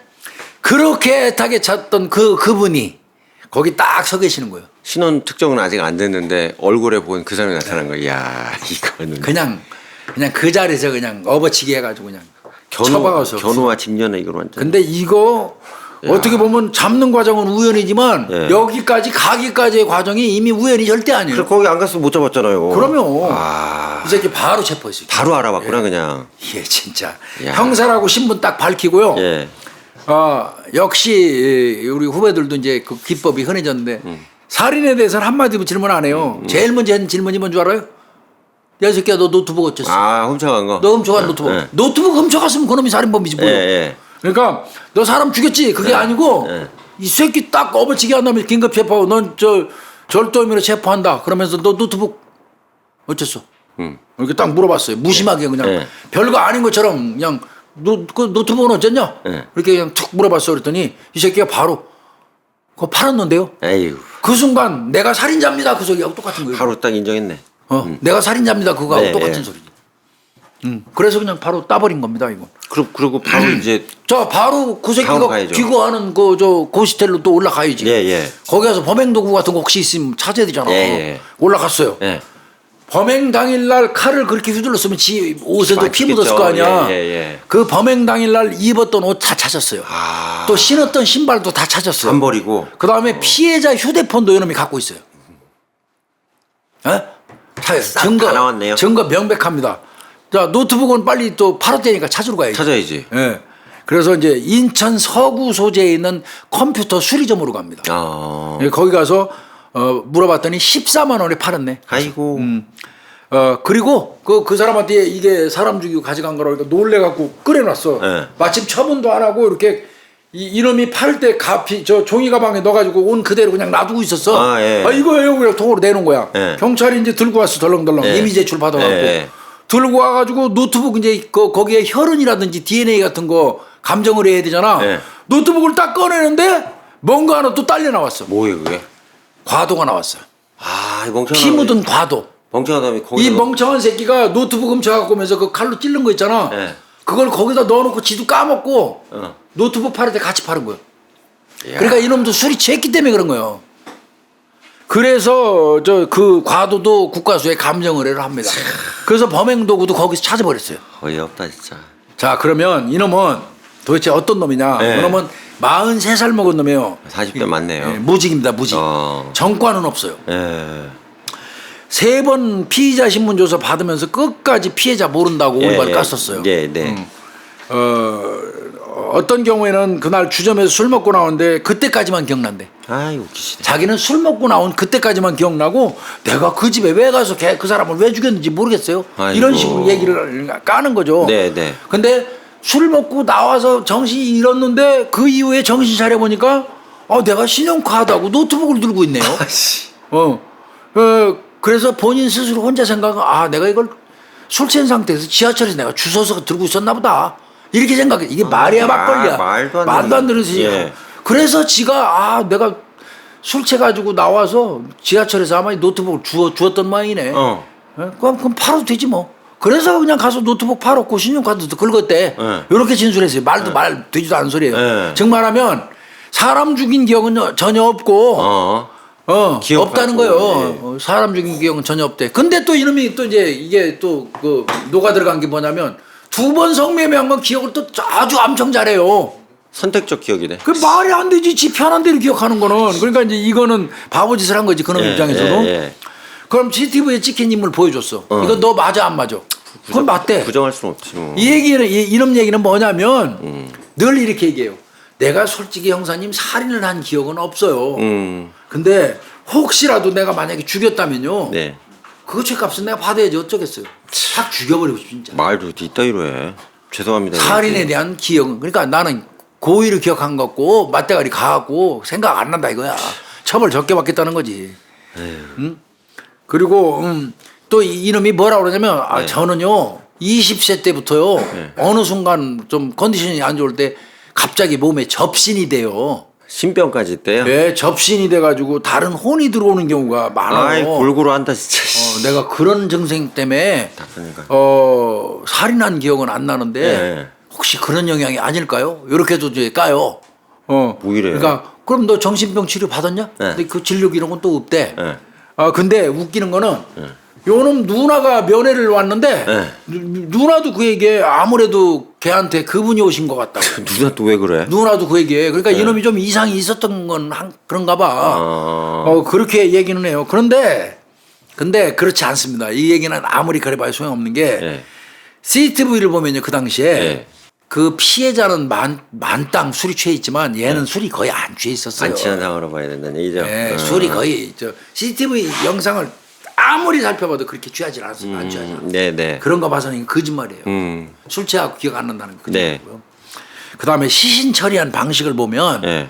그렇게 애타게 찾던 그분이 거기 딱 서 계시는 거예요. 신원 특정은 아직 안 됐는데 얼굴에 본 그 사람이 나타난 거야. 이야, 이거는 그냥 그 자리에서 그냥 업어치기 해가지고 그냥 쳐박아서. 견우와 집년에 이걸 완전. 근데 이거 어떻게 보면 잡는 과정은 우연이지만 예. 여기까지 가기까지의 과정이 이미 우연이 절대 아니에요. 그래, 거기 안 갔으면 못 잡았잖아요. 그러면 이 새끼 바로 체포했어요. 바로 알아봤구나 그냥. 예, 진짜 야. 형사라고 신분 딱 밝히고요. 예. 역시 우리 후배들도 이제 그 기법이 흔해졌는데 살인에 대해서는 한마디도 질문 안 해요. 제일 먼저 하는 질문이 뭔 줄 알아요? 야, 이 새끼야, 너 노트북 어쨌어? 훔쳐간 거. 너 훔쳐간 노트북. 예. 노트북 훔쳐갔으면 그놈이 살인범이지 뭐요. 예. 그러니까 너 사람 죽였지? 그게 아니고 이 새끼 딱 업어치기 한 다음에 긴급 체포하고 넌 저 절도 혐의로 체포한다. 그러면서 너 노트북 어쨌어? 이렇게 딱 물어봤어요. 무심하게 그냥 예. 별거 아닌 것처럼 그냥 그 노트북은 어쨌냐? 예. 이렇게 그냥 툭 물어봤어. 그랬더니 이 새끼가 바로 그거 팔았는데요. 에휴. 그 순간 내가 살인자입니다. 그 소리하고 똑같은 거예요. 바로 딱 인정했네. 내가 살인자입니다. 그거하고 네, 똑같은 네. 소리지. 그래서 그냥 바로 따버린 겁니다. 이거. 그리고 바로 이제 자, 바로 그 다음 새끼가 가야죠. 귀국하는 그 저 고시텔로 또 올라가야지. 예. 거기 가서 범행 도구 같은 거 혹시 있으면 찾아야 되잖아. 예. 올라갔어요. 예. 범행 당일날 칼을 그렇게 휘둘렀으면 지 옷에도 많이 피 묻었을 튀겠죠. 거 아니야. 예. 그 범행 당일날 입었던 옷 다 찾았어요. 또 신었던 신발도 다 찾았어요. 안 버리고. 그 다음에 피해자 휴대폰도 이놈이 갖고 있어요. 다 나왔네요. 증거 명백합니다. 자, 노트북은 빨리 또 팔았다니까 찾으러 가야지. 찾아야지. 예. 그래서 이제 인천 서구 소재에 있는 컴퓨터 수리점으로 갑니다. 예, 거기 가서 물어봤더니 14만 원에 팔았네. 아이고. 그리고 그 사람한테 이게 사람 죽이고 가져간 거라고 놀래갖고 끓여놨어. 네. 마침 처분도 안 하고 이렇게 이놈이 팔 때 저 종이 가방에 넣어가지고 온 그대로 그냥 놔두고 있었어. 예. 이거예요. 그냥 통으로 내놓은 거야. 예. 경찰이 이제 들고 왔어. 덜렁덜렁. 예. 이미 제출 받아갖고. 예. 들고 와가지고 노트북 이제 거기에 혈흔이라든지 DNA 같은 거 감정을 해야 되잖아. 예. 노트북을 딱 꺼내는데 뭔가 하나 또 딸려 나왔어. 뭐예요 그게? 과도가 나왔어. 이 멍청한 피 묻은 과도. 멍청한 다음에 거기 이 멍청한 새끼가 노트북 훔쳐갖고 오면서 그 칼로 찔른 거 있잖아. 예. 그걸 거기다 넣어놓고 지도 까먹고 어. 노트북 팔을 때 같이 파는 거야. 이야. 그러니까 이놈도 술이 취했기 때문에 그런 거예요. 그래서 그 과도도 국가수에 감정의뢰를 합니다. 그래서 범행 도구도 거기서 찾아버렸어요. 어이없다 진짜. 자, 그러면 이놈은 도대체 어떤 놈이냐? 네. 이놈은 43살 먹은 놈이요. 40대 맞네요. 예, 무직입니다. 무직. 정과는 없어요. 예. 3번 피의자 신문조사 받으면서 끝까지 피해자 모른다고 올바로 예. 깠었어요. 네, 네. 어떤 경우에는 그날 주점에서 술 먹고 나오는데 그때까지만 기억난대. 아이 웃기시네. 자기는 술 먹고 나온 그때까지만 기억나고 내가 그 집에 왜 가서 그 사람을 왜 죽였는지 모르겠어요. 아이고. 이런 식으로 얘기를 까는 거죠. 네, 네. 근데 술 먹고 나와서 정신이 잃었는데 그 이후에 정신 차려보니까 내가 신용카드하고 노트북을 들고 있네요. 그래서 본인 스스로 혼자 생각은 내가 이걸 술 취한 상태에서 지하철에서 내가 주워서 들고 있었나 보다. 이렇게 생각해. 이게 말이야 막걸리야. 말도 안 되는 소리야. 예. 그래서 지가 내가 술 취해가지고 나와서 지하철에서 아마 노트북을 주었던 모양이네. 그럼 팔아도 되지 뭐. 그래서 그냥 가서 노트북 팔았고 신용카드도 긁었대. 이렇게 진술했어요. 말 되지도 않은 소리예요. 즉 말하면 사람 죽인 기억은 전혀 없고 없다는 거예요. 사람 죽인 기억은 전혀 없대. 근데 또 이놈이 또 이제 이게 또 그 녹아 들어간 게 뭐냐면 2번 성매매한 건 기억을 또 아주 엄청 잘해요. 선택적 기억이네. 그 말이 안 되지. 지 편한 대로 기억하는 거는. 그러니까 이제 이거는 바보짓을 한 거지. 그놈 입장에서는. 그럼 CCTV에 찍힌 인물 보여줬어. 이거 너 맞아 안 맞아? 그건 맞대. 부정할 수는 없지 뭐. 이런 얘기는 뭐냐면 늘 이렇게 얘기해요. 내가 솔직히 형사님 살인을 한 기억은 없어요. 근데 혹시라도 내가 만약에 죽였다면요. 네. 그거 죄값은 내가 받아야지 어쩌겠어요. 확 죽여버리고 싶어 진짜. 말도 이따위로 해. 죄송합니다. 살인에 대한 기억은 그러니까 나는 고의를 기억한 것 같고 맞대가리 가고 생각 안 난다 이거야. 처벌 적게 받겠다는 거지. 응? 그리고 또 이놈이 뭐라 그러냐면 저는요 20세 때부터요 어느 순간 좀 컨디션이 안 좋을 때 갑자기 몸에 접신이 돼요. 신병까지 있대요? 네, 접신이 돼가지고 다른 혼이 들어오는 경우가 많아요. 아이 골고루 한다 진짜. 내가 그런 증상 때문에 살인한 기억은 안 나는데 혹시 그런 영향이 아닐까요? 이렇게도 이제 까요. 뭐 이래? 그러니까 그럼 너 정신병 치료 받았냐? 근데 그 진료 기록은 또 없대. 네. 근데 웃기는 거는 요놈 누나가 면회를 왔는데 누나도 그 얘기에 아무래도 걔한테 그분이 오신 것 같다고. 누나 또 왜 그래? 누나도 그 얘기에. 그러니까 이놈이 좀 이상이 있었던 건 그런가 봐. 그렇게 얘기는 해요. 근데 그렇지 않습니다. 이 얘기는 아무리 그래봐야 소용없는 게 CCTV를 보면요 그 당시에 그 피해자는 만땅 술이 취해 있지만 얘는 술이 거의 안 취해 있었어요. 안 취한 상황으로 봐야 된다는 얘기죠. 네, 술이 거의 CCTV 영상을 아무리 살펴봐도 그렇게 취하지 않았어요. 안 취하지 않았어요. 네네. 그런 거 봐서는 거짓말이에요. 술 취하고 기억 안 난다는 거 거짓말이고요. 그다음에 시신 처리한 방식을 보면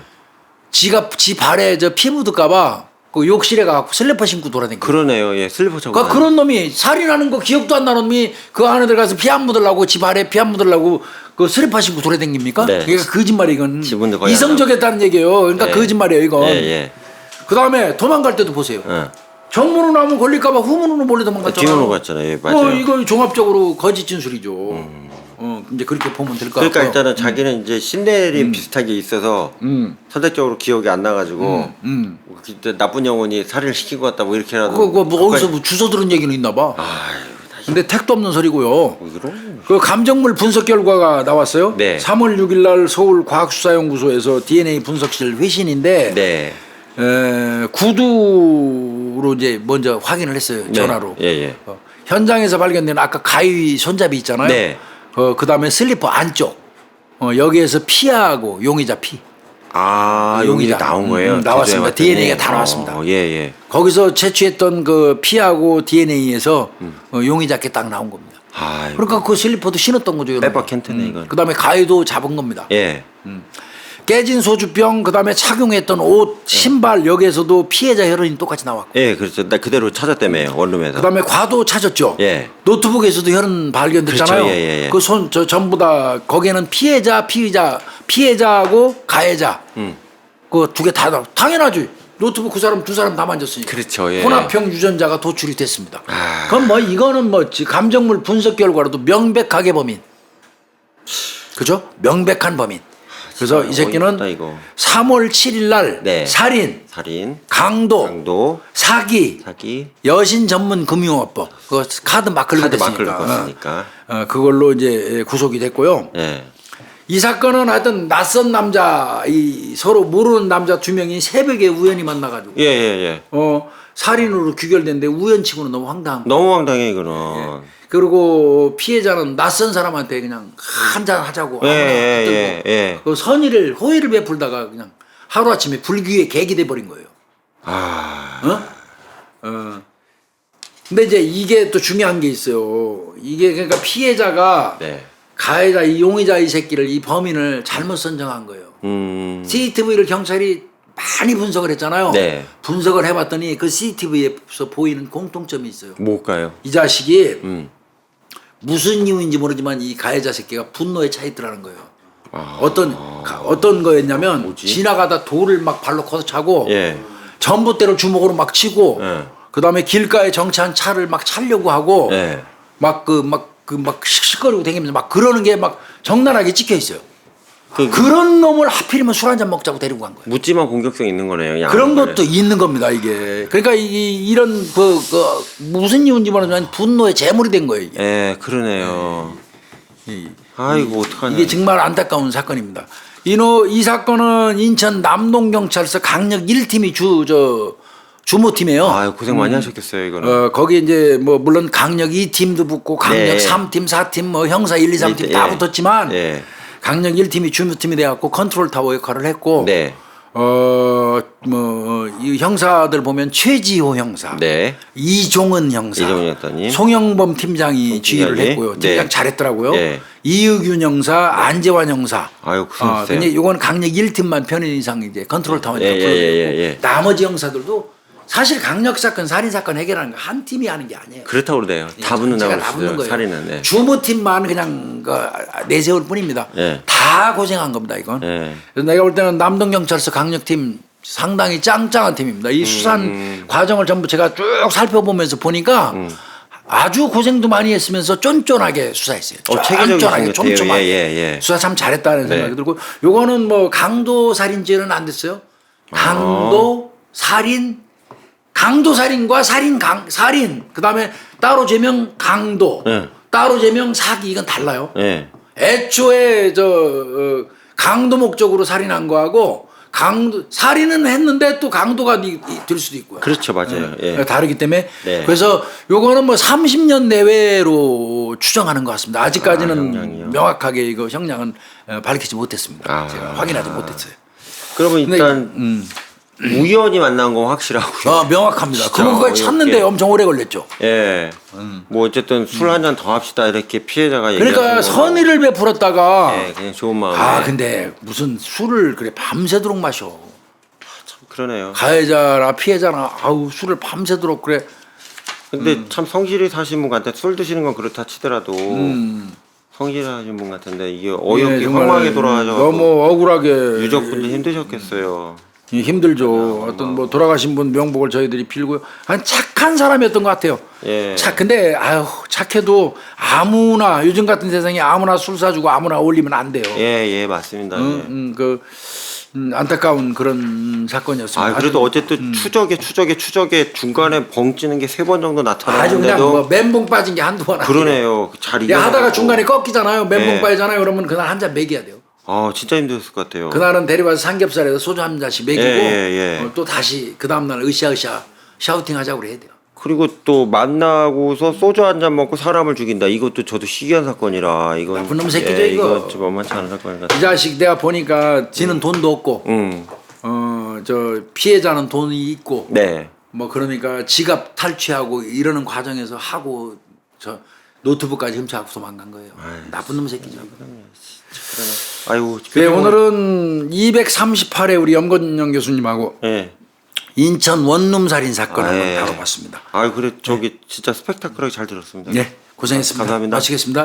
지가 지 발에 피 묻을까봐 그 욕실에 가고 슬리퍼 신고 돌아다니고. 그러네요. 예, 슬리퍼 차고. 그러니까 그런 놈이 살인하는 거 기억도 안 나는 놈이 그 안에 들어가서 피 안 묻으려고 지 발에 피 안 묻으려고 그 슬리퍼 신고 돌아다닙니까? 네. 그러니까 거짓말이 이건 지분도 거의 이성적이었다는 얘기예요. 그러니까 거짓말이에요 이건. 그다음에 도망갈 때도 보세요. 정문으로 나오면 걸릴까봐 후문으로 몰래 도망갔잖아요. 뒷문으로 갔잖아요. 예, 맞아요. 이거 종합적으로 거짓 진술이죠. 이제 그렇게 보면 될 것 같고요. 그러니까 일단은 자기는 이제 신내림 비슷하게 있어서 선택적으로 기억이 안 나가지고 그때 나쁜 영혼이 살인을 시킨 것 같다 뭐 이렇게라도. 뭐 어디서 뭐 주워 들은 얘기는 있나 봐. 근데 택도 없는 소리고요. 그 감정물 분석 결과가 나왔어요. 3월 6일 날 서울 과학수사연구소에서 DNA 분석실 회신인데 구두로 이제 먼저 확인을 했어요. 전화로. 현장에서 발견된 아까 가위 손잡이 있잖아요. 그다음에 슬리퍼 안쪽 여기에서 피하고 용의자 피. 용의자 나온 거예요? 나왔습니다. DNA가 다 나왔습니다. 예. 거기서 채취했던 그 피하고 DNA에서 용의자께 딱 나온 겁니다. 그러니까 그 슬리퍼도 신었던 거죠. 빼박 캔트네 이건. 그다음에 가위도 잡은 겁니다. 깨진 소주병, 그다음에 착용했던 옷, 신발 여기에서도 피해자 혈흔이 똑같이 나왔고. 그렇죠. 나 그대로 찾았다며요 원룸에서. 그다음에 과도 찾았죠. 노트북에서도 혈흔 발견됐잖아요. 그렇죠. 그 손 전부 다 거기에는 피해자하고 가해자. 그 두 개 다 당연하지. 노트북 그 사람 두 사람 다 만졌으니까. 그렇죠. 혼합형 유전자가 도출이 됐습니다. 그럼 뭐 이거는 뭐 감정물 분석 결과로도 명백하게 범인. 그죠? 명백한 범인. 그래서 이 새끼는 3월 7일 날 살인, 강도, 사기, 여신 전문 금융화법, 그 카드 막 긁었으니까 그걸로 그걸로 이제 구속이 됐고요. 이 사건은 하여튼 낯선 남자, 이 서로 모르는 남자 두 명이 새벽에 우연히 만나가지고 예, 예, 예. 살인으로 귀결됐는데 우연치고는 너무 황당한. 너무 황당해 이거는. 그리고 피해자는 낯선 사람한테 그냥 한잔 하자고 예, 아무나 예, 들고 예, 예. 그 호의를 베풀다가 그냥 하루아침에 불귀의 객이 돼버린 거예요. 근데 이제 이게 또 중요한 게 있어요. 이게 그러니까 피해자가 네. 가해자, 이 용의자 이 새끼를, 이 범인을 잘못 선정한 거예요. CCTV를 경찰이 많이 분석을 했잖아요. 네. 분석을 해봤더니 그 CCTV에서 보이는 공통점이 있어요. 뭘까요? 이 자식이 무슨 이유인지 모르지만 이 가해자 새끼가 분노에 차 있더라는 거예요. 어떤 거였냐면 뭐지? 지나가다 돌을 막 발로 커서 차고 예. 전봇대로 주먹으로 막 치고 예. 그다음에 길가에 정차한 차를 막 차려고 하고 예. 막 씩씩거리고 다니면서 막 그러는 게 막 적나라하게 찍혀 있어요. 그런 놈을 하필이면 술 한잔 먹자고 데리고 간 거예요. 묻지만 공격성 있는 거네요. 그런 것도 있는 겁니다, 이게. 그러니까 이런 무슨 이유인지 모르지만 분노의 제물이 된 거예요, 이게. 예, 그러네요. 아이고 어떡하냐. 이게 정말 안타까운 사건입니다. 이 사건은 인천 남동경찰서 강력 1팀이 주모팀이에요. 아유 고생 많이 하셨겠어요 이거는. 거기 이제 뭐 물론 강력 2팀도 붙고 강력 네. 3팀, 4팀 뭐 형사 1, 2, 3팀 다 예. 붙었지만 예. 강력 1팀이 주모팀이 돼 갖고 컨트롤 타워 역할을 했고 네. 이 형사들 보면 최지호 형사, 네. 이종은 형사, 이종은 형사님. 송영범 팀장이 지휘를 팀장이. 했고요. 팀장 네. 잘했더라고요. 네. 이의균 형사, 안재환 형사. 아유 고생했어요. 근데 이건 강력 1팀만 편인 이상 이제 컨트롤 타워니까 예, 예, 풀어드렸고 예, 예. 나머지 형사들도 사실 강력 사건, 살인 사건 해결하는 거 한 팀이 하는 게 아니에요. 그렇다고 그러네요. 다 붙는다고 전체가 다 붙는 그러시죠. 거예요. 살인은. 네. 주무팀만 그냥 내세울 뿐입니다. 예. 다 고생한 겁니다, 이건. 예. 그래서 내가 볼 때는 남동경찰서 강력팀 상당히 짱짱한 팀입니다. 이 수산 과정을 전부 제가 쭉 살펴보면서 보니까 아주 고생도 많이 했으면서 쫀쫀하게 수사했어요. 체계적인 쫀쫀하게, 것 같아요. 촘촘하게. 예. 수사 참 잘했다는 네. 생각이 들고 요거는 뭐 강도 살인죄는 안 됐어요. 강도 살인과 살인 그다음에 따로 제명 강도 네. 따로 제명 사기 이건 달라요. 예. 애초에 강도 목적으로 살인한 거하고 살인은 했는데 또 강도가 될 수도 있고요. 그렇죠, 맞아요. 예. 다르기 때문에 네. 그래서 요거는 뭐 30년 내외로 추정하는 것 같습니다. 아직까지는 형량이요? 명확하게 이거 형량은 밝히지 못했습니다. 아. 제가 확인하지 못했어요. 그러면 근데 일단 우연히 만난 건 확실하고요. 명확합니다. 진짜 그거까지 찾는데 어렵게. 엄청 오래 걸렸죠. 예. 뭐 어쨌든 술 한 잔 더 합시다 이렇게 피해자가 그러니까 얘기하는 선의를 베풀었다가 예, 그냥 좋은 마음에. 근데 무슨 술을 그래 밤새도록 마셔. 참 그러네요. 가해자나 피해자나 술을 밤새도록 그래. 근데 참 성실히 사신 분 같아. 술 드시는 건 그렇다 치더라도 성실하신 분 같은데 이게 어이없게 정말 황망하게 돌아가셔서 너무 억울하게 유족분도 힘드셨겠어요. 힘들죠. 어떤 뭐 돌아가신 분 명복을 저희들이 빌고요. 착한 사람이었던 것 같아요. 예. 근데 착해도 아무나 요즘 같은 세상에 아무나 술 사주고 아무나 어울리면 안 돼요. 예, 맞습니다. 예. 안타까운 그런 사건이었습니다. 그래도 어쨌든 추적에 중간에 벙찌는 게 3번 정도 아주 그냥 나타나는데도 뭐 멘붕 빠진 게 한두 번 아니에요. 그러네요. 잘 내가 이겨. 하다가 중간에 꺾이잖아요. 멘붕 예. 빠지잖아요. 그러면 그날 한 잔 먹여야 돼요. 진짜 힘들었을 것 같아요. 그날은 데려가서 삼겹살에서 소주 한 잔씩 먹이고 예. 또 다시 그 다음날 으쌰으쌰 샤우팅 하자고 그래야 돼요. 그리고 또 만나고서 소주 한 잔 먹고 사람을 죽인다. 이것도 저도 희귀한 사건이라 이건 나쁜 놈 새끼죠, 이거. 이거 좀 만만치 않은 사건 이 같아요. 자식 내가 보니까 지는 돈도 없고 피해자는 돈이 있고 네. 뭐 그러니까 지갑 탈취하고 이러는 과정에서 하고 노트북까지 훔쳐갖고 도망간 거예요. 나쁜 놈 새끼죠. 아이고. 네, 오늘은 238회 우리 염건영 교수님하고 예. 인천 원룸 살인 사건을 예. 다뤄봤습니다. 그래 저기 진짜 스펙타클하게 잘 들었습니다. 네, 고생했습니다. 감사합니다. 마치겠습니다.